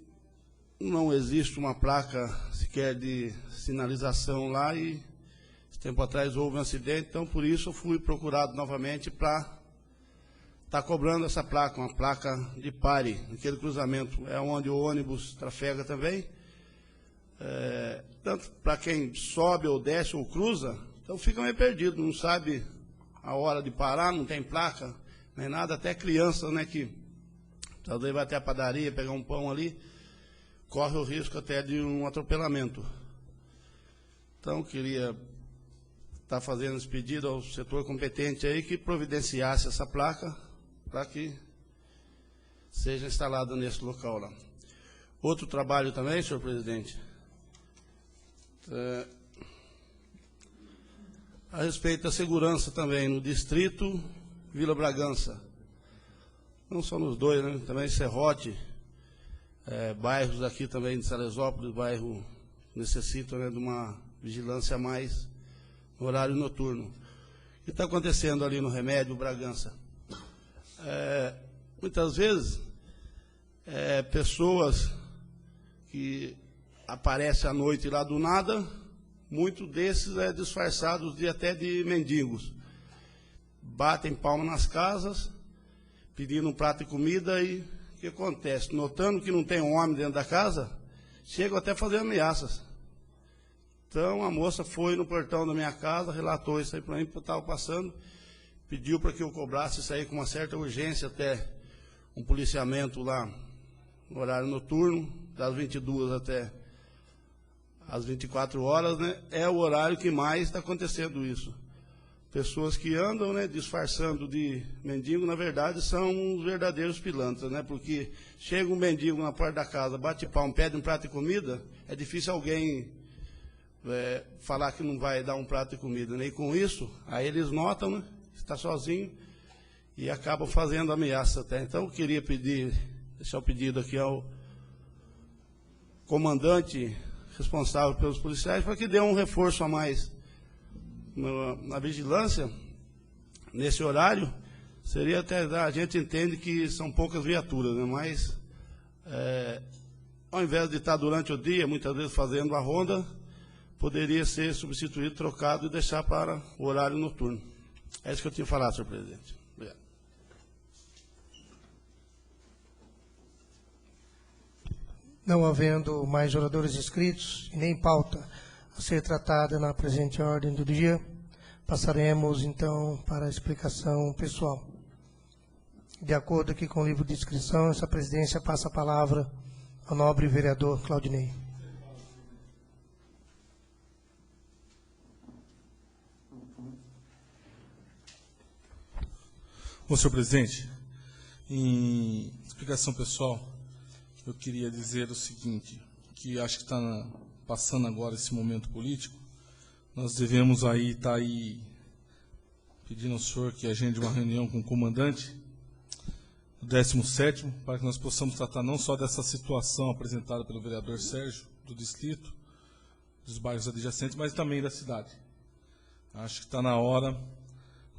não existe uma placa sequer de sinalização lá, e tempo atrás houve um acidente, então por isso eu fui procurado novamente para estar cobrando essa placa, uma placa de pare, naquele cruzamento, é onde o ônibus trafega também, tanto para quem sobe ou desce ou cruza, então fica meio perdido, não sabe a hora de parar, não tem placa, nem nada, até criança, né, que talvez vai até a padaria, pegar um pão ali, corre o risco até de um atropelamento. Então, queria estar fazendo esse pedido ao setor competente aí que providenciasse essa placa para que seja instalada nesse local lá. Outro trabalho também, senhor presidente, a respeito da segurança também no distrito Vila Bragança. Não só nos 2, né? Também Serrote, bairros aqui também de Salesópolis, bairro necessitam, né, de uma vigilância a mais no horário noturno. O que está acontecendo ali no Remédio Bragança? Muitas vezes, pessoas que aparecem à noite lá do nada, muitos desses disfarçados até de mendigos. Batem palma nas casas, pedindo um prato de comida, e o que acontece? Notando que não tem um homem dentro da casa, chegam até a fazer ameaças. Então, a moça foi no portão da minha casa, relatou isso aí para mim, que eu estava passando, pediu para que eu cobrasse isso aí com uma certa urgência, até um policiamento lá no horário noturno, das 22 até as 24 horas, né? É o horário que mais está acontecendo isso. Pessoas que andam, né, disfarçando de mendigo, na verdade, são os verdadeiros pilantras, né? Porque chega um mendigo na porta da casa, bate palmo, pede um prato de comida, é difícil alguém falar que não vai dar um prato de comida, né? E com isso, aí eles notam, né, está sozinho e acabam fazendo ameaça até. Então, eu queria deixar o pedido aqui ao comandante responsável pelos policiais para que dê um reforço a mais na vigilância nesse horário. Seria até, a gente entende que são poucas viaturas, né? Mas ao invés de estar durante o dia, muitas vezes fazendo a ronda, poderia ser substituído, trocado e deixar para o horário noturno. É isso que eu tinha falado, senhor presidente. Obrigado. Não havendo mais oradores inscritos e nem pauta a ser tratada na presente ordem do dia, passaremos, então, para a explicação pessoal. De acordo aqui com o livro de inscrição, essa presidência passa a palavra ao nobre vereador Claudinei. Bom, senhor presidente, em explicação pessoal, eu queria dizer o seguinte, que acho que está passando agora esse momento político, nós devemos estar pedindo ao senhor que agende uma reunião com o comandante do 17º, para que nós possamos tratar não só dessa situação apresentada pelo vereador Sérgio, do distrito, dos bairros adjacentes, mas também da cidade. Acho que está na hora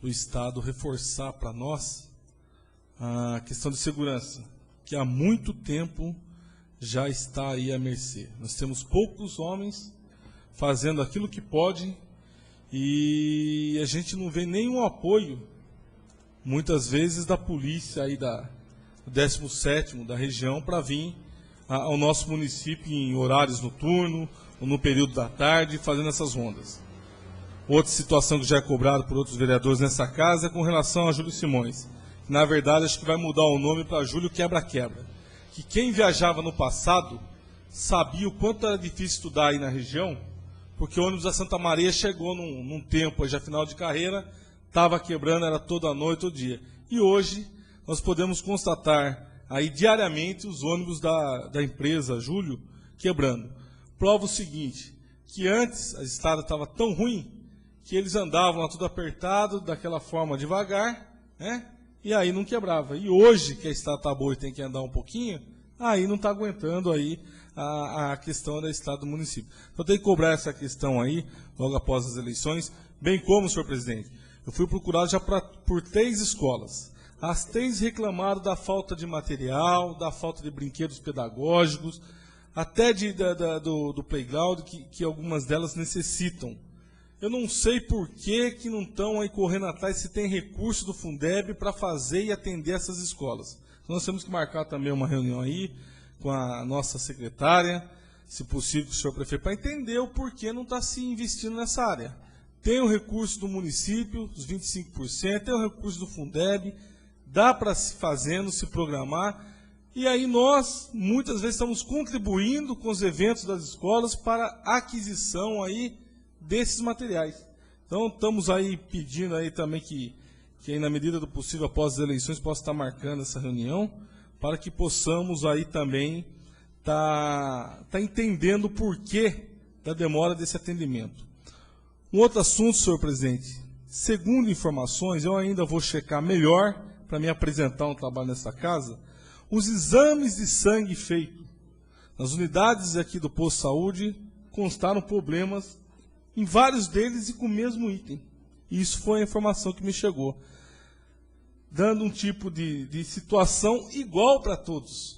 do Estado reforçar para nós a questão de segurança, que há muito tempo já está aí à mercê. Nós temos poucos homens fazendo aquilo que pode e a gente não vê nenhum apoio, muitas vezes, da polícia aí do 17º da região para vir ao nosso município em horários noturnos ou no período da tarde, fazendo essas rondas. Outra situação que já é cobrada por outros vereadores nessa casa é com relação a Júlio Simões. Na verdade, acho que vai mudar o nome para Júlio Quebra-Quebra. Que quem viajava no passado sabia o quanto era difícil estudar aí na região, porque o ônibus da Santa Maria chegou num tempo, já final de carreira, estava quebrando, era toda noite, todo dia. E hoje nós podemos constatar aí diariamente os ônibus da empresa Júlio quebrando. Prova o seguinte, que antes a estrada estava tão ruim que eles andavam lá tudo apertado, daquela forma devagar, né? E aí não quebrava. E hoje que a estrada está boa e tem que andar um pouquinho, aí não está aguentando aí a questão da estrada do município. Então tem que cobrar essa questão aí, logo após as eleições, bem como, senhor presidente, eu fui procurado já por 3 escolas. As 3 reclamaram da falta de material, da falta de brinquedos pedagógicos, até do playground, que algumas delas necessitam. Eu não sei por que não estão aí correndo atrás, se tem recurso do Fundeb para fazer e atender essas escolas. Então nós temos que marcar também uma reunião aí com a nossa secretária, se possível com o senhor prefeito, para entender o porquê não está se investindo nessa área. Tem o recurso do município, os 25%, tem o recurso do Fundeb, dá para se fazendo, se programar, e aí nós, muitas vezes, estamos contribuindo com os eventos das escolas para a aquisição aí desses materiais. Então, estamos aí pedindo aí também que aí, na medida do possível, após as eleições, possa estar marcando essa reunião, para que possamos aí também tá entendendo o porquê da demora desse atendimento. Um outro assunto, senhor presidente, segundo informações, eu ainda vou checar melhor, para me apresentar um trabalho nessa casa, os exames de sangue feitos nas unidades aqui do posto de saúde constaram problemas em vários deles e com o mesmo item. E isso foi a informação que me chegou, dando um tipo de situação igual para todos.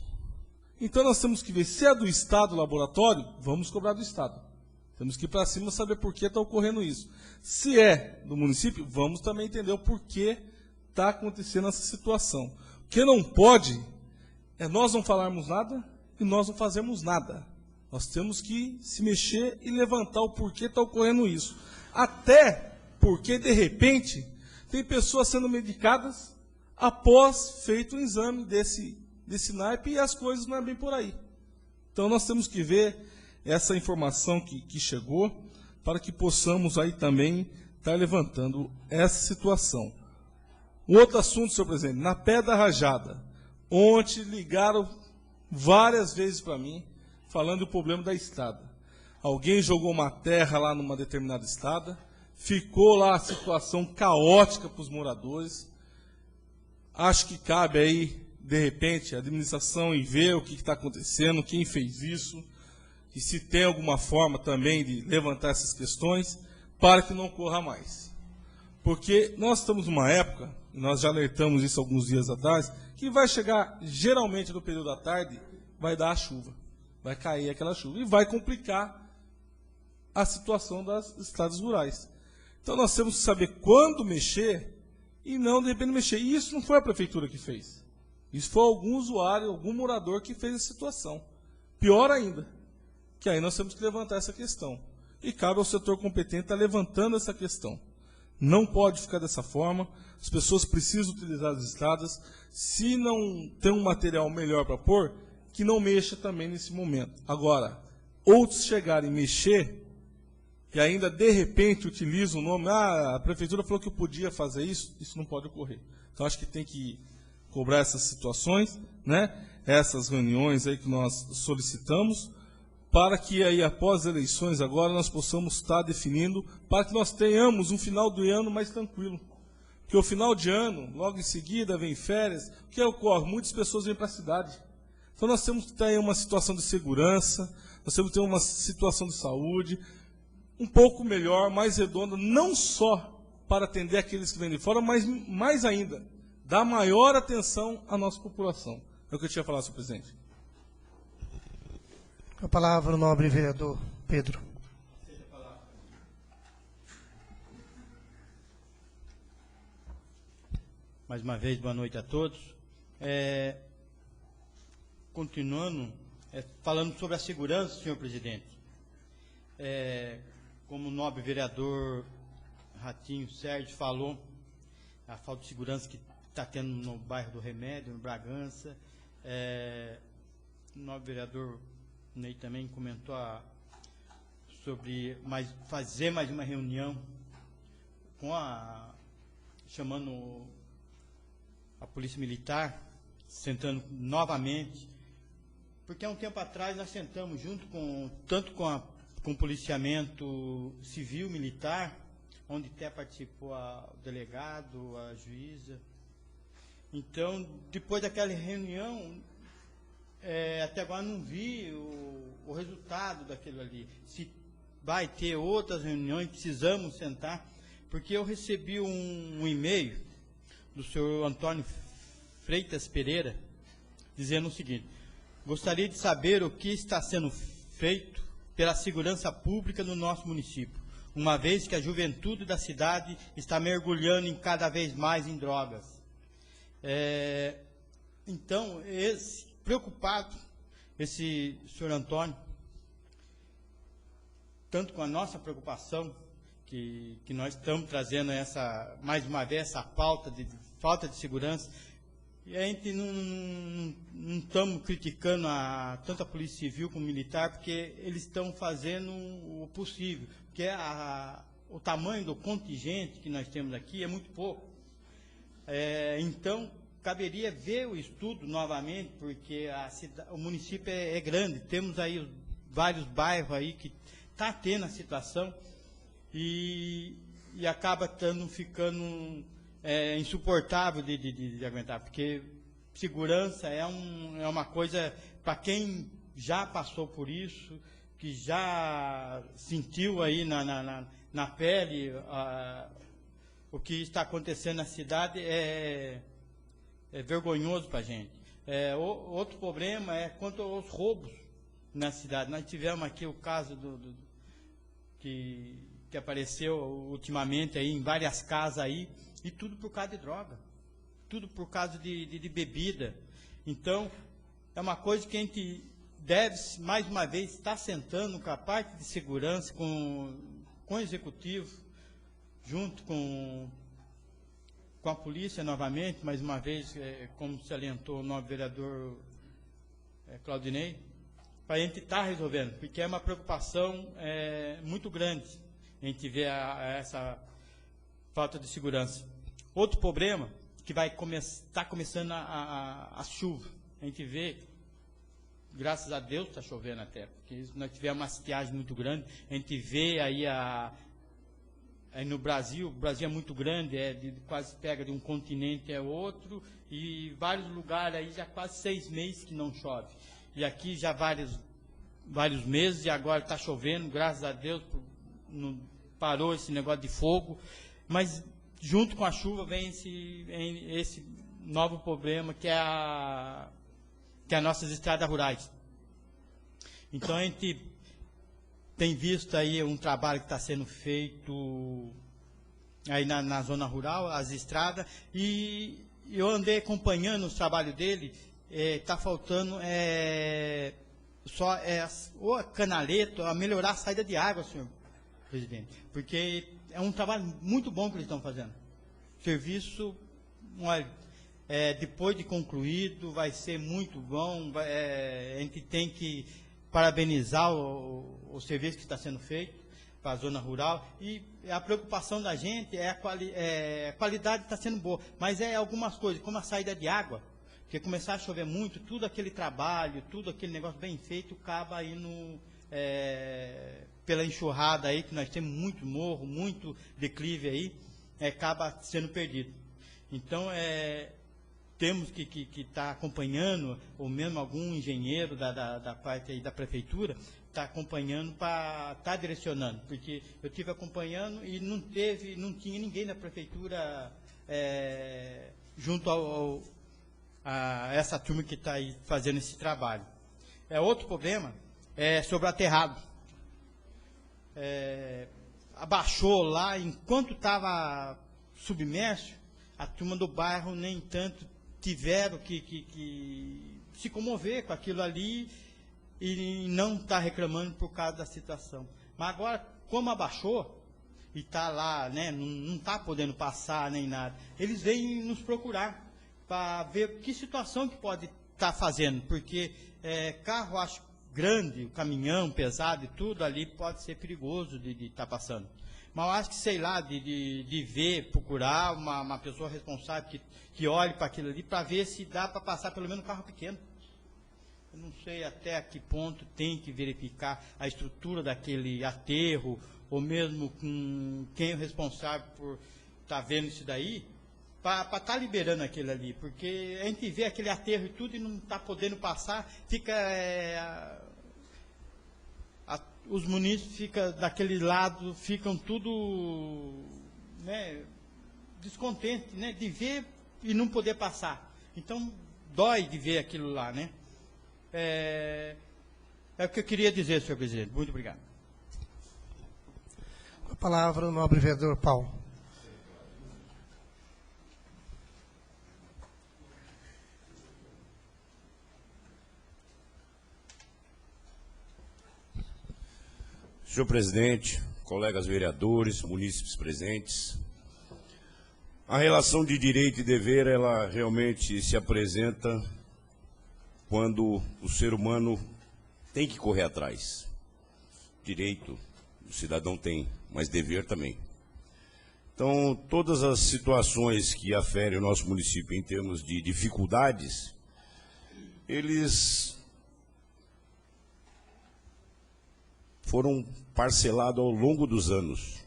Então nós temos que ver, se é do Estado o laboratório, vamos cobrar do Estado. Temos que ir para cima saber por que está ocorrendo isso. Se é do município, vamos também entender o porquê está acontecendo essa situação. O que não pode é nós não falarmos nada e nós não fazermos nada. Nós temos que se mexer e levantar o porquê está ocorrendo isso. Até porque, de repente, tem pessoas sendo medicadas após feito um exame desse naipe e as coisas não é bem por aí. Então nós temos que ver essa informação que chegou para que possamos aí também estar levantando essa situação. Um outro assunto, senhor presidente, na Pedra Rajada, ontem ligaram várias vezes para mim, falando do problema da estrada. Alguém jogou uma terra lá numa determinada estrada, ficou lá a situação caótica para os moradores. Acho que cabe aí, de repente, a administração e ver o que está acontecendo, quem fez isso, e se tem alguma forma também de levantar essas questões, para que não ocorra mais. Porque nós estamos numa época, e nós já alertamos isso alguns dias atrás, que vai chegar, geralmente no período da tarde, vai dar a chuva. Vai cair aquela chuva e vai complicar a situação das estradas rurais. Então nós temos que saber quando mexer e não de repente mexer. E isso não foi a prefeitura que fez. Isso foi algum usuário, algum morador que fez a situação. Pior ainda, que aí nós temos que levantar essa questão. E cabe ao setor competente estar levantando essa questão. Não pode ficar dessa forma. As pessoas precisam utilizar as estradas. Se não tem um material melhor para pôr, que não mexa também nesse momento. Agora, outros chegarem a mexer e ainda de repente utilizam o nome, a prefeitura falou que eu podia fazer isso não pode ocorrer. Então acho que tem que cobrar essas situações, né? Essas reuniões aí que nós solicitamos, para que aí após as eleições agora nós possamos estar definindo, para que nós tenhamos um final do ano mais tranquilo. Porque o final de ano, logo em seguida, vem férias, o que ocorre? Muitas pessoas vêm para a cidade. Então nós temos que ter uma situação de segurança, nós temos que ter uma situação de saúde um pouco melhor, mais redonda, não só para atender aqueles que vêm de fora, mas mais ainda, dar maior atenção à nossa população. É o que eu tinha falado, senhor presidente. A palavra o nobre vereador Pedro. Mais uma vez, boa noite a todos. Continuando, falando sobre a segurança, senhor presidente. Como o nobre vereador Ratinho Sérgio falou, a falta de segurança que está tendo no bairro do Remédio, no Bragança. O nobre vereador Ney também comentou sobre fazer mais uma reunião chamando a Polícia Militar, sentando novamente, porque há um tempo atrás nós sentamos junto tanto com o policiamento civil, militar, onde até participou o delegado, a juíza. Então, depois daquela reunião, até agora não vi o resultado daquilo ali. Se vai ter outras reuniões, precisamos sentar, porque eu recebi um e-mail do senhor Antônio Freitas Pereira, dizendo o seguinte: gostaria de saber o que está sendo feito pela segurança pública no nosso município, uma vez que a juventude da cidade está mergulhando cada vez mais em drogas. Então, preocupado, esse senhor Antônio, tanto com a nossa preocupação, que nós estamos trazendo mais uma vez, essa pauta de falta de segurança, e a gente não estamos criticando tanto a Polícia Civil como militar, porque eles estão fazendo o possível, porque o tamanho do contingente que nós temos aqui é muito pouco. Então, caberia ver o estudo novamente, porque o município é grande, temos aí vários bairros aí que está tendo a situação e acaba ficando insuportável de aguentar, porque segurança é uma coisa para quem já passou por isso, que já sentiu aí na pele o que está acontecendo na cidade, é vergonhoso para a gente. Outro problema é quanto aos roubos na cidade. Nós tivemos aqui o caso que apareceu ultimamente aí em várias casas aí, e tudo por causa de droga, tudo por causa de bebida. Então, é uma coisa que a gente deve, mais uma vez, estar sentando com a parte de segurança, com o executivo, junto com a polícia, novamente, mais uma vez, como salientou o nobre vereador Claudinei, para a gente estar resolvendo, porque é uma preocupação muito grande a gente ver essa falta de segurança. Outro problema, que está começando a chuva. A gente vê, graças a Deus está chovendo até, porque nós tivemos uma estiagem muito grande. A gente vê aí no Brasil, o Brasil é muito grande, quase pega de um continente a outro, e vários lugares aí já quase 6 meses que não chove. E aqui já vários meses, e agora está chovendo, graças a Deus, não parou esse negócio de fogo, mas junto com a chuva vem esse novo problema, que é as nossas estradas rurais. Então a gente tem visto aí um trabalho que está sendo feito aí na zona rural, as estradas, e eu andei acompanhando o trabalho dele. Está faltando ou a canaleta, a melhorar a saída de água, senhor presidente, porque é um trabalho muito bom que eles estão fazendo. Serviço, depois de concluído, vai ser muito bom. A gente tem que parabenizar o serviço que está sendo feito para a zona rural, e a preocupação da gente a qualidade está sendo boa, mas algumas coisas, como a saída de água, porque começar a chover muito, tudo aquele trabalho, tudo aquele negócio bem feito, acaba indo pela enxurrada aí, que nós temos muito morro, muito declive aí, acaba sendo perdido. Então, temos que estar acompanhando, ou mesmo algum engenheiro da parte aí da prefeitura, está acompanhando para estar direcionando, porque eu estive acompanhando e não tinha ninguém na prefeitura junto a essa turma que está aí fazendo esse trabalho. Outro problema sobre o aterrado. Abaixou lá, enquanto estava submerso, a turma do bairro, nem tanto, tiveram que se comover com aquilo ali e não está reclamando por causa da situação. Mas agora, como abaixou, e está lá, né, não está podendo passar nem nada, eles vêm nos procurar para ver que situação que pode estar fazendo, porque carro, acho, grande, o caminhão pesado e tudo ali pode ser perigoso de estar passando. Mas eu acho que, sei lá, de ver, procurar uma pessoa responsável que olhe para aquilo ali, para ver se dá para passar pelo menos um carro pequeno. Eu não sei até a que ponto tem que verificar a estrutura daquele aterro, ou mesmo com quem é o responsável por estar vendo isso daí, para estar liberando aquilo ali, porque a gente vê aquele aterro e tudo e não está podendo passar, fica os munícipes ficam daquele lado, ficam tudo, né, descontentes, né, de ver e não poder passar. Então, dói de ver aquilo lá, né? É o que eu queria dizer, senhor presidente. Muito obrigado. Com a palavra, o nobre vereador Paulo. Senhor presidente, colegas vereadores, munícipes presentes, a relação de direito e dever, ela realmente se apresenta quando o ser humano tem que correr atrás. Direito o cidadão tem, mas dever também. Então, todas as situações que aferem o nosso município em termos de dificuldades, eles foram parcelados ao longo dos anos.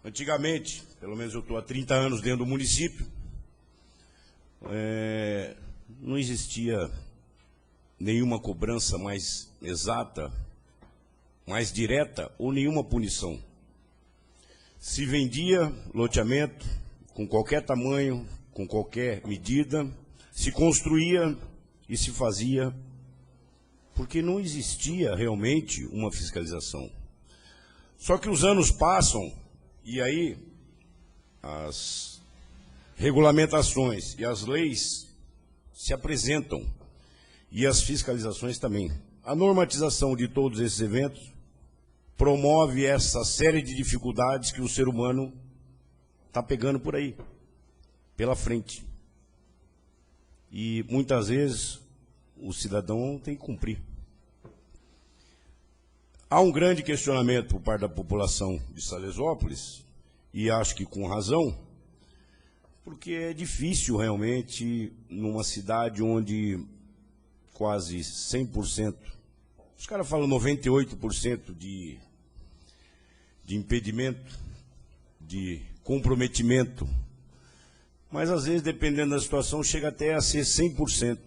Antigamente, pelo menos eu estou há 30 anos dentro do município, não existia nenhuma cobrança mais exata, mais direta ou nenhuma punição. Se vendia loteamento com qualquer tamanho, com qualquer medida, se construía e se fazia, porque não existia realmente uma fiscalização. Só que os anos passam e aí as regulamentações e as leis se apresentam e as fiscalizações também. A normatização de todos esses eventos promove essa série de dificuldades que o ser humano está pegando por aí, pela frente. E muitas vezes o cidadão tem que cumprir. Há um grande questionamento por parte da população de Salesópolis, e acho que com razão, porque é difícil realmente, numa cidade onde quase 100%, os caras falam 98% de impedimento, de comprometimento, mas às vezes, dependendo da situação, chega até a ser 100%.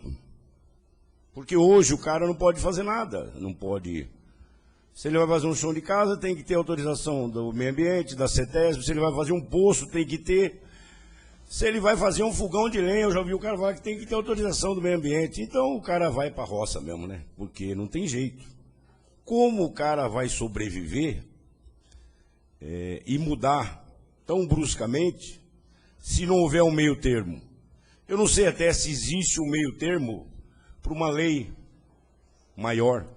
Porque hoje o cara não pode fazer nada, não pode... Se ele vai fazer um chão de casa, tem que ter autorização do meio ambiente, da CETESB. Se ele vai fazer um poço, tem que ter. Se ele vai fazer um fogão de lenha, eu já ouvi o cara falar que tem que ter autorização do meio ambiente. Então o cara vai para a roça mesmo, né? Porque não tem jeito. Como o cara vai sobreviver e mudar tão bruscamente se não houver um meio termo? Eu não sei até se existe um meio termo para uma lei maior.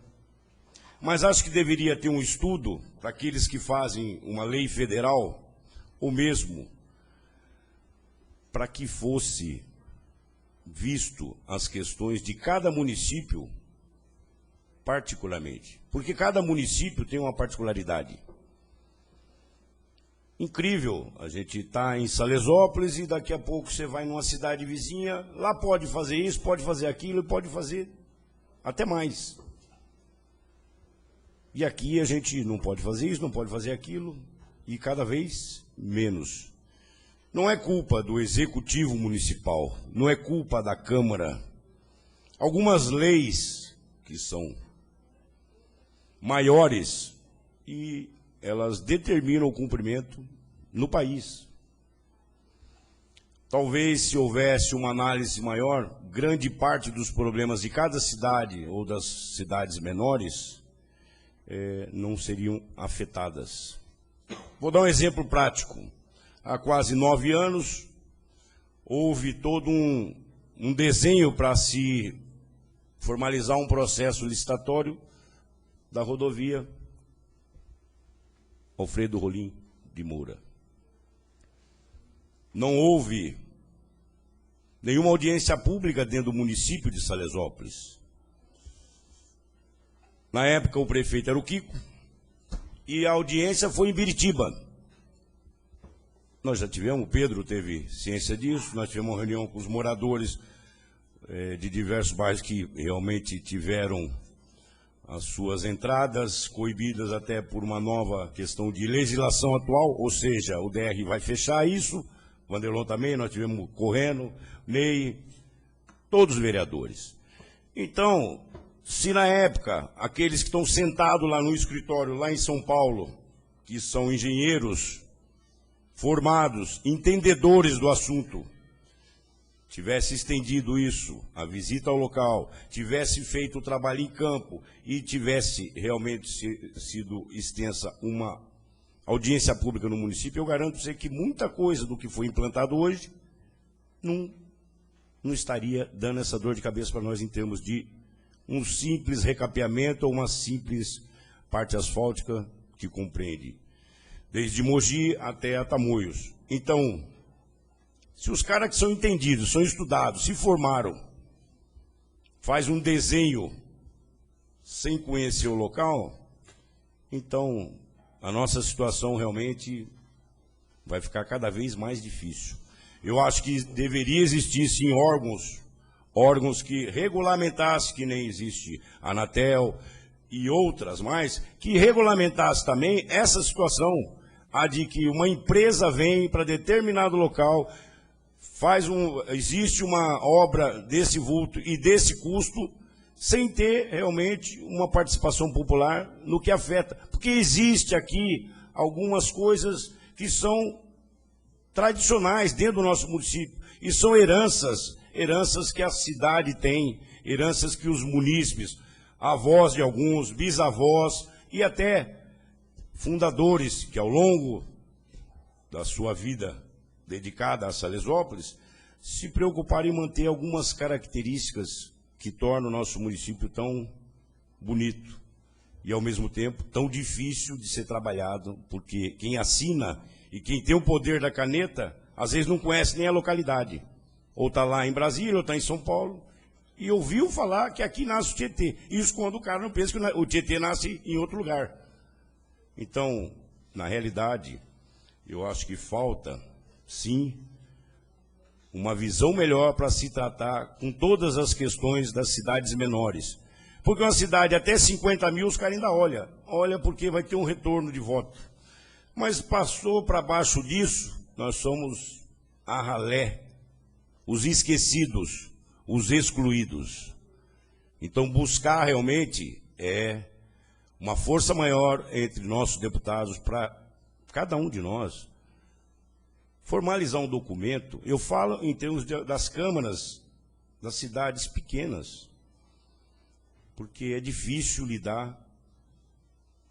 Mas acho que deveria ter um estudo para aqueles que fazem uma lei federal, ou mesmo para que fosse visto as questões de cada município particularmente. Porque cada município tem uma particularidade. Incrível, a gente está em Salesópolis e daqui a pouco você vai numa cidade vizinha, lá pode fazer isso, pode fazer aquilo, pode fazer até mais. E aqui a gente não pode fazer isso, não pode fazer aquilo, e cada vez menos. Não é culpa do Executivo Municipal, não é culpa da Câmara. Algumas leis que são maiores e elas determinam o cumprimento no país. talvez se houvesse uma análise maior, grande parte dos problemas de cada cidade ou das cidades menores não seriam afetadas. Vou dar um exemplo prático. Há quase 9 anos, houve todo um desenho para se formalizar um processo licitatório da rodovia Alfredo Rolim de Moura. Não houve nenhuma audiência pública dentro do município de Salesópolis. Na época, o prefeito era o Kiko, e a audiência foi em Biritiba. Nós já tivemos, o Pedro teve ciência disso, nós tivemos uma reunião com os moradores de diversos bairros que realmente tiveram as suas entradas coibidas até por uma nova questão de legislação atual, ou seja, o DR vai fechar isso, Vanderlon também, nós tivemos correndo, Ney, todos os vereadores. Então, se na época, aqueles que estão sentados lá no escritório, lá em São Paulo, que são engenheiros formados, entendedores do assunto, tivesse estendido isso, a visita ao local, tivesse feito o trabalho em campo e tivesse realmente sido extensa uma audiência pública no município, eu garanto você que muita coisa do que foi implantado hoje não estaria dando essa dor de cabeça para nós em termos de um simples recapeamento ou uma simples parte asfáltica que compreende desde Mogi até Tamoios. Então, se os caras que são entendidos, são estudados, se formaram, faz um desenho sem conhecer o local, então a nossa situação realmente vai ficar cada vez mais difícil. Eu acho que deveria existir, sim, órgãos que regulamentassem, que nem existe a Anatel e outras mais, que regulamentassem também essa situação, a de que uma empresa vem para determinado local, existe uma obra desse vulto e desse custo, sem ter realmente uma participação popular no que afeta. Porque existe aqui algumas coisas que são tradicionais dentro do nosso município, e são heranças que a cidade tem, heranças que os munícipes, avós de alguns, bisavós e até fundadores que ao longo da sua vida dedicada a Salesópolis, se preocuparam em manter algumas características que tornam o nosso município tão bonito e, ao mesmo tempo, tão difícil de ser trabalhado, porque quem assina e quem tem o poder da caneta, às vezes não conhece nem a localidade. Ou está lá em Brasília, ou está em São Paulo, e ouviu falar que aqui nasce o Tietê. Isso quando o cara não pensa que o Tietê nasce em outro lugar. Então, na realidade, eu acho que falta, sim, uma visão melhor para se tratar com todas as questões das cidades menores. Porque uma cidade até 50 mil, os caras ainda olha porque vai ter um retorno de voto. Mas passou para baixo disso, nós somos a ralé, os esquecidos, os excluídos. Então, buscar realmente uma força maior entre nossos deputados para cada um de nós formalizar um documento. Eu falo em termos das câmaras das cidades pequenas, porque é difícil lidar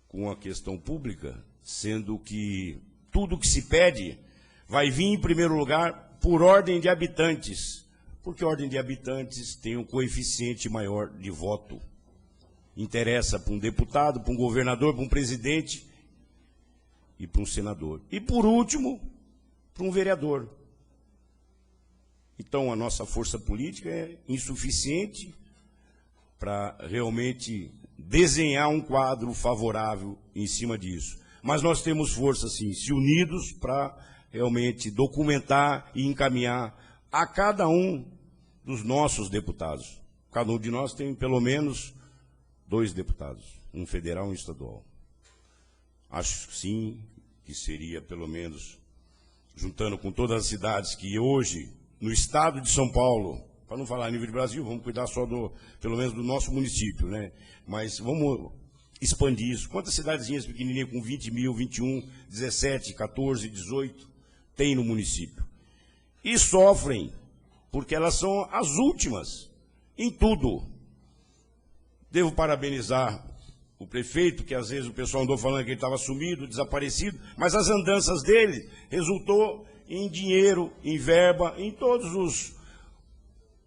com a questão pública, sendo que tudo que se pede vai vir em primeiro lugar por ordem de habitantes, porque ordem de habitantes tem um coeficiente maior de voto. Interessa para um deputado, para um governador, para um presidente e para um senador. E, por último, para um vereador. Então, a nossa força política é insuficiente para realmente desenhar um quadro favorável em cima disso. Mas nós temos força, sim, se unidos para realmente documentar e encaminhar a cada um dos nossos deputados. Cada um de nós tem pelo menos 2 deputados, um federal e um estadual. Acho, sim, que seria pelo menos, juntando com todas as cidades que hoje, no estado de São Paulo, para não falar a nível de Brasil, vamos cuidar só pelo menos do nosso município, né? Mas vamos expandir isso. Quantas cidadezinhas pequenininhas com 20 mil, 21, 17, 14, 18 tem no município? e sofrem, porque elas são as últimas em tudo. Devo parabenizar o prefeito, que às vezes o pessoal andou falando que ele estava sumido, desaparecido, mas as andanças dele resultou em dinheiro, em verba, em todos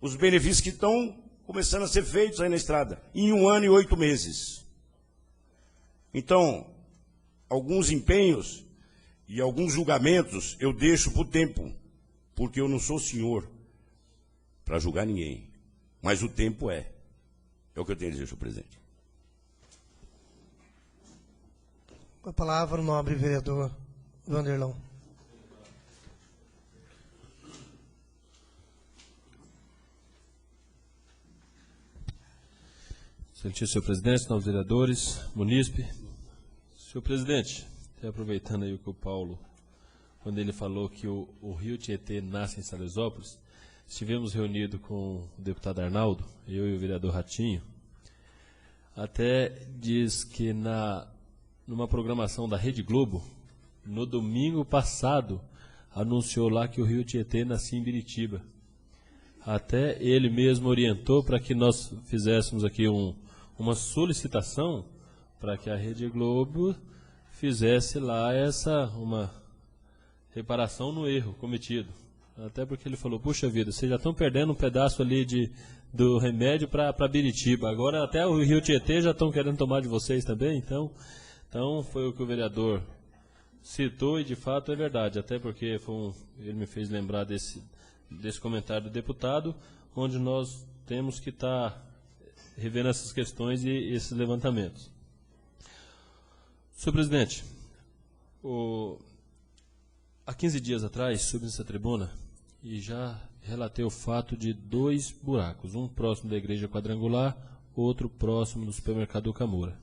os benefícios que estão começando a ser feitos aí na estrada, em 1 ano e 8 meses. Então, alguns empenhos e alguns julgamentos eu deixo para o tempo, porque eu não sou senhor para julgar ninguém, mas o tempo é. É o que eu tenho a dizer, senhor presidente. Com a palavra o nobre vereador Wanderlão. Excelentíssimo senhor presidente, novos vereadores, munícipe. Senhor presidente, até aproveitando aí o que o Paulo, quando ele falou que o Rio Tietê nasce em Salesópolis, estivemos reunidos com o deputado Arnaldo, eu e o vereador Ratinho, até diz que numa programação da Rede Globo, no domingo passado, anunciou lá que o Rio Tietê nascia em Biritiba. Até ele mesmo orientou para que nós fizéssemos aqui uma solicitação para que a Rede Globo fizesse lá uma reparação no erro cometido. Até porque ele falou, puxa vida, vocês já estão perdendo um pedaço ali do remédio para Biritiba. Agora até o Rio Tietê já estão querendo tomar de vocês também. Então foi o que o vereador citou e de fato é verdade. Até porque ele me fez lembrar desse comentário do deputado, onde nós temos que estar revendo essas questões e esses levantamentos. Senhor presidente, há 15 dias atrás, subi nessa tribuna e já relatei o fato de 2 buracos, um próximo da igreja quadrangular, outro próximo do supermercado Camura.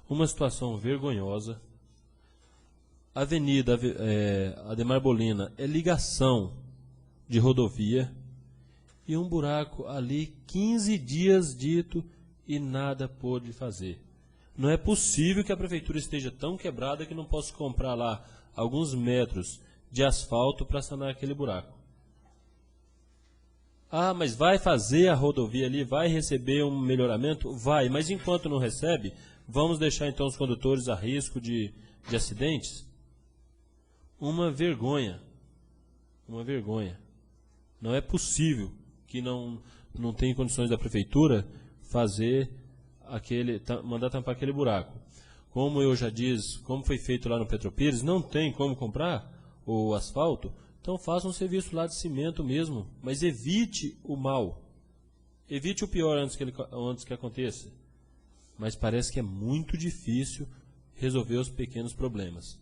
Uma situação vergonhosa. A Avenida Ademar Bolina é ligação de rodovia e um buraco ali, 15 dias dito e nada pôde fazer. Não é possível que a prefeitura esteja tão quebrada que não possa comprar lá alguns metros de asfalto para sanar aquele buraco. Ah, mas vai fazer a rodovia ali, vai receber um melhoramento? Vai, mas enquanto não recebe, vamos deixar então os condutores a risco de acidentes? Uma vergonha. Uma vergonha. Não é possível que não tenha condições da prefeitura mandar tampar aquele buraco. Como eu já disse, como foi feito lá no Petropires, não tem como comprar o asfalto, então faça um serviço lá de cimento mesmo, mas evite o mal. Evite o pior antes que aconteça. Mas parece que é muito difícil resolver os pequenos problemas.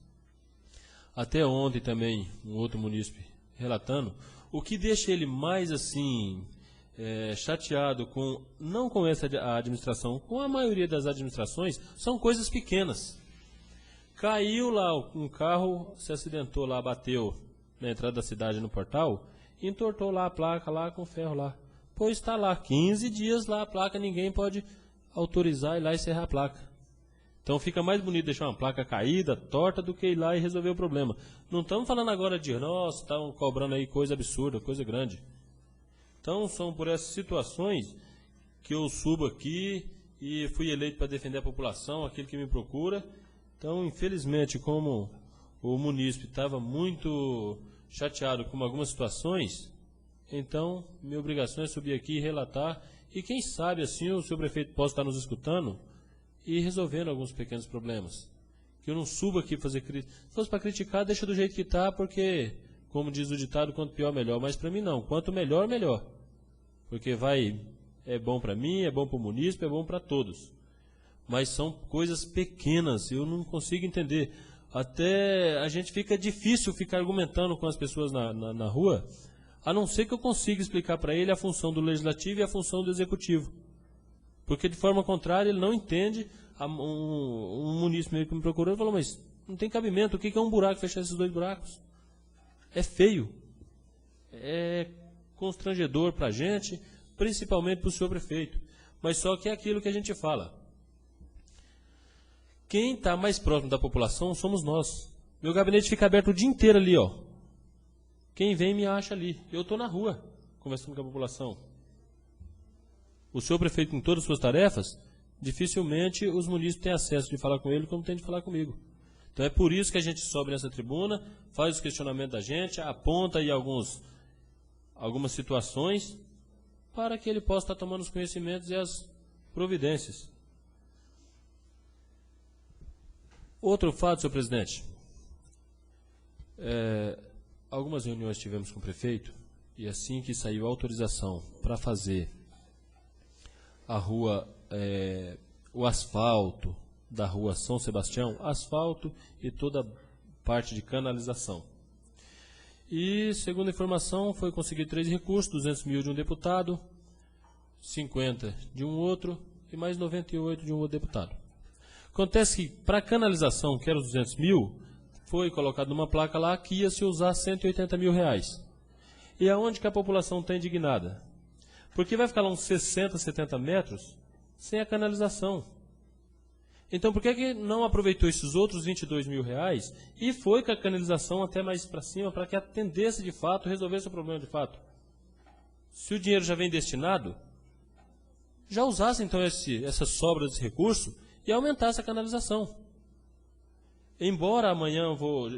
Até ontem também, um outro munícipe relatando, o que deixa ele mais assim chateado não com essa administração, com a maioria das administrações, são coisas pequenas. Caiu lá um carro, se acidentou lá, bateu na entrada da cidade no portal, e entortou lá a placa lá com ferro lá. Pois está lá, 15 dias lá a placa, ninguém pode autorizar ir lá e serrar a placa. Então fica mais bonito deixar uma placa caída, torta, do que ir lá e resolver o problema. Não estamos falando agora de, nossa, estão cobrando aí coisa absurda, coisa grande. Então são por essas situações que eu subo aqui e fui eleito para defender a população, aquele que me procura. Então, infelizmente, como o munícipe estava muito chateado com algumas situações, então minha obrigação é subir aqui e relatar. E quem sabe assim o senhor prefeito possa estar nos escutando e resolvendo alguns pequenos problemas. Que eu não suba aqui fazer crítica. Se fosse para criticar, deixa do jeito que está, porque, como diz o ditado, quanto pior, melhor. Mas para mim não, quanto melhor, melhor. Porque é bom para mim, é bom para o munícipe, é bom para todos. Mas são coisas pequenas, eu não consigo entender. Até a gente fica difícil ficar argumentando com as pessoas na rua, a não ser que eu consiga explicar para ele a função do legislativo e a função do executivo. Porque, de forma contrária, ele não entende. Um munícipe que me procurou e falou, mas não tem cabimento, o que é um buraco, fechar esses 2 buracos? É feio. É constrangedor para a gente, principalmente para o senhor prefeito. Mas só que é aquilo que a gente fala. Quem está mais próximo da população somos nós. Meu gabinete fica aberto o dia inteiro ali, ó. quem vem me acha ali. Eu estou na rua, conversando com a população. O senhor prefeito, com todas as suas tarefas, dificilmente os munícipes têm acesso de falar com ele como tem de falar comigo. Então é por isso que a gente sobe nessa tribuna, faz os questionamentos da gente, aponta aí algumas situações, para que ele possa estar tomando os conhecimentos e as providências. Outro fato, senhor presidente. Algumas reuniões tivemos com o prefeito, e assim que saiu a autorização para fazer a rua, o asfalto da rua São Sebastião, asfalto e toda a parte de canalização. E, segundo a informação, foi conseguido 3 recursos, 200 mil de um deputado, 50 de um outro e mais 98 de um outro deputado. Acontece que, para a canalização, que era os 200 mil, foi colocado numa placa lá que ia se usar 180 mil reais. E aonde que a população está indignada? Porque vai ficar lá uns 60, 70 metros sem a canalização. Então, por que não aproveitou esses outros 22 mil reais e foi com a canalização até mais para cima para que atendesse de fato, resolvesse o problema de fato? Se o dinheiro já vem destinado, já usasse então essa sobra desse recurso e aumentasse a canalização. Embora amanhã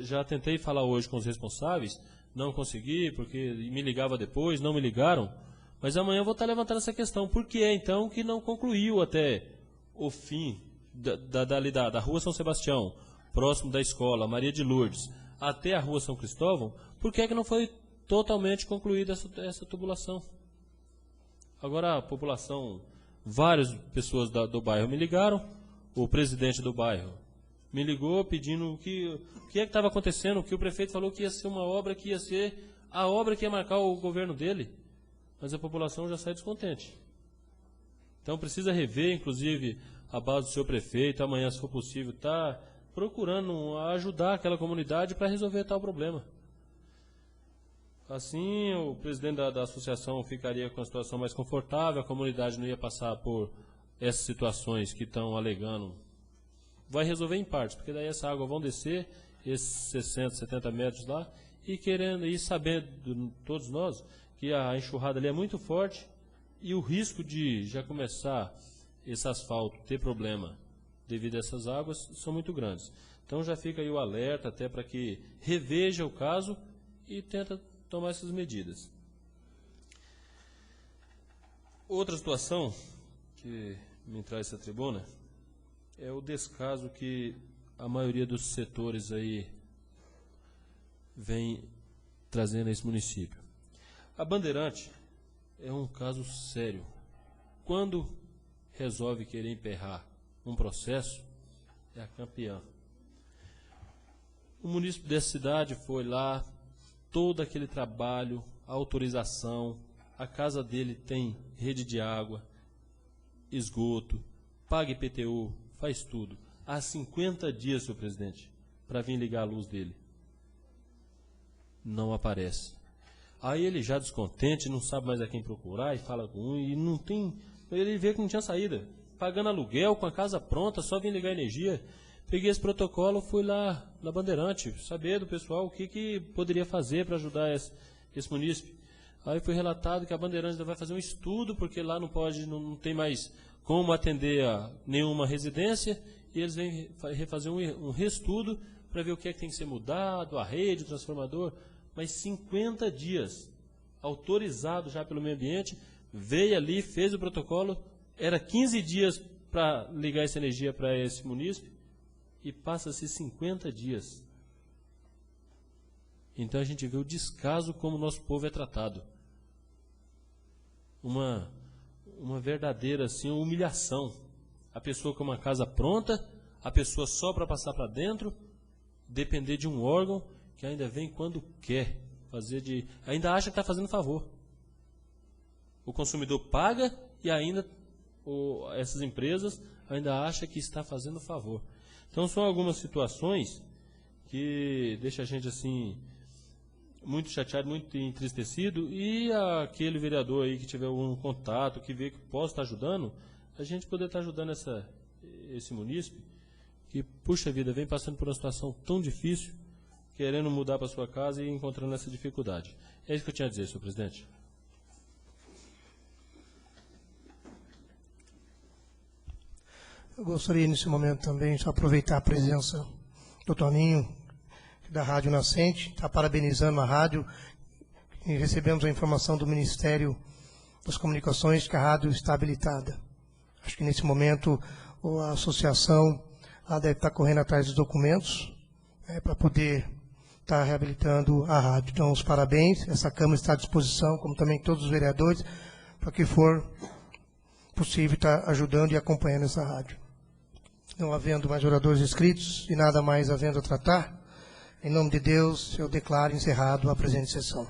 já tentei falar hoje com os responsáveis, não consegui, porque me ligava depois, não me ligaram, mas amanhã eu vou estar levantando essa questão. Por que é então que não concluiu até o fim da Rua São Sebastião, próximo da escola Maria de Lourdes, até a Rua São Cristóvão? Por que é que não foi totalmente concluída essa tubulação? Agora a população, várias pessoas do bairro me ligaram, o presidente do bairro me ligou pedindo o que é que estava acontecendo, que o prefeito falou que ia ser uma obra que ia ser a obra que ia marcar o governo dele, mas a população já sai descontente. Então precisa rever, inclusive, a base do seu prefeito, amanhã, se for possível, está procurando ajudar aquela comunidade para resolver tal problema. Assim, o presidente da associação ficaria com a situação mais confortável, a comunidade não ia passar por essas situações que estão alegando. Vai resolver em partes, porque daí essa água vão descer, esses 60, 70 metros lá, e sabendo, todos nós, que a enxurrada ali é muito forte e o risco de já começar esse asfalto ter problema devido a essas águas são muito grandes. Então já fica aí o alerta até para que reveja o caso e tenta tomar essas medidas. Outra situação que me traz essa tribuna é o descaso que a maioria dos setores aí vem trazendo a esse município. A Bandeirante é um caso sério. Quando resolve querer emperrar um processo, é a campeã. O município dessa cidade foi lá, todo aquele trabalho, a autorização, a casa dele tem rede de água, esgoto, paga IPTU, faz tudo. Há 50 dias, senhor presidente, para vir ligar a luz dele. Não aparece. Aí ele já descontente, não sabe mais a quem procurar, e fala com um, e não tem... Ele vê que não tinha saída. Pagando aluguel, com a casa pronta, só vim ligar energia. Peguei esse protocolo, fui lá na Bandeirante, saber do pessoal o que poderia fazer para ajudar esse munícipe. Aí foi relatado que a Bandeirante ainda vai fazer um estudo, porque lá não tem mais como atender a nenhuma residência, e eles vêm refazer um reestudo para ver o que é que tem que ser mudado, a rede, o transformador. Mas 50 dias, autorizado já pelo meio ambiente, veio ali, fez o protocolo, era 15 dias para ligar essa energia para esse munícipe, e passa-se 50 dias. Então a gente vê o descaso como o nosso povo é tratado. Uma verdadeira assim, humilhação. A pessoa com uma casa pronta, a pessoa só para passar para dentro, depender de um órgão que ainda vem quando quer, ainda acha que está fazendo favor. O consumidor paga e ainda essas empresas ainda acham que está fazendo favor. Então são algumas situações que deixam a gente assim muito chateado, muito entristecido, e aquele vereador aí que tiver algum contato, que vê que possa estar ajudando, a gente poder estar ajudando esse munícipe, que, puxa vida, vem passando por uma situação tão difícil, querendo mudar para sua casa e encontrando essa dificuldade. É isso que eu tinha a dizer, senhor presidente. Eu gostaria, nesse momento, também, de aproveitar a presença do Toninho, da Rádio Nascente, está parabenizando a rádio, e recebemos a informação do Ministério das Comunicações que a rádio está habilitada. Acho que, nesse momento, a associação deve estar correndo atrás dos documentos para poder estar reabilitando a rádio. Então, os parabéns, essa Câmara está à disposição, como também todos os vereadores, para que for possível estar ajudando e acompanhando essa rádio. Não havendo mais oradores inscritos e nada mais havendo a tratar, em nome de Deus, eu declaro encerrado a presente sessão.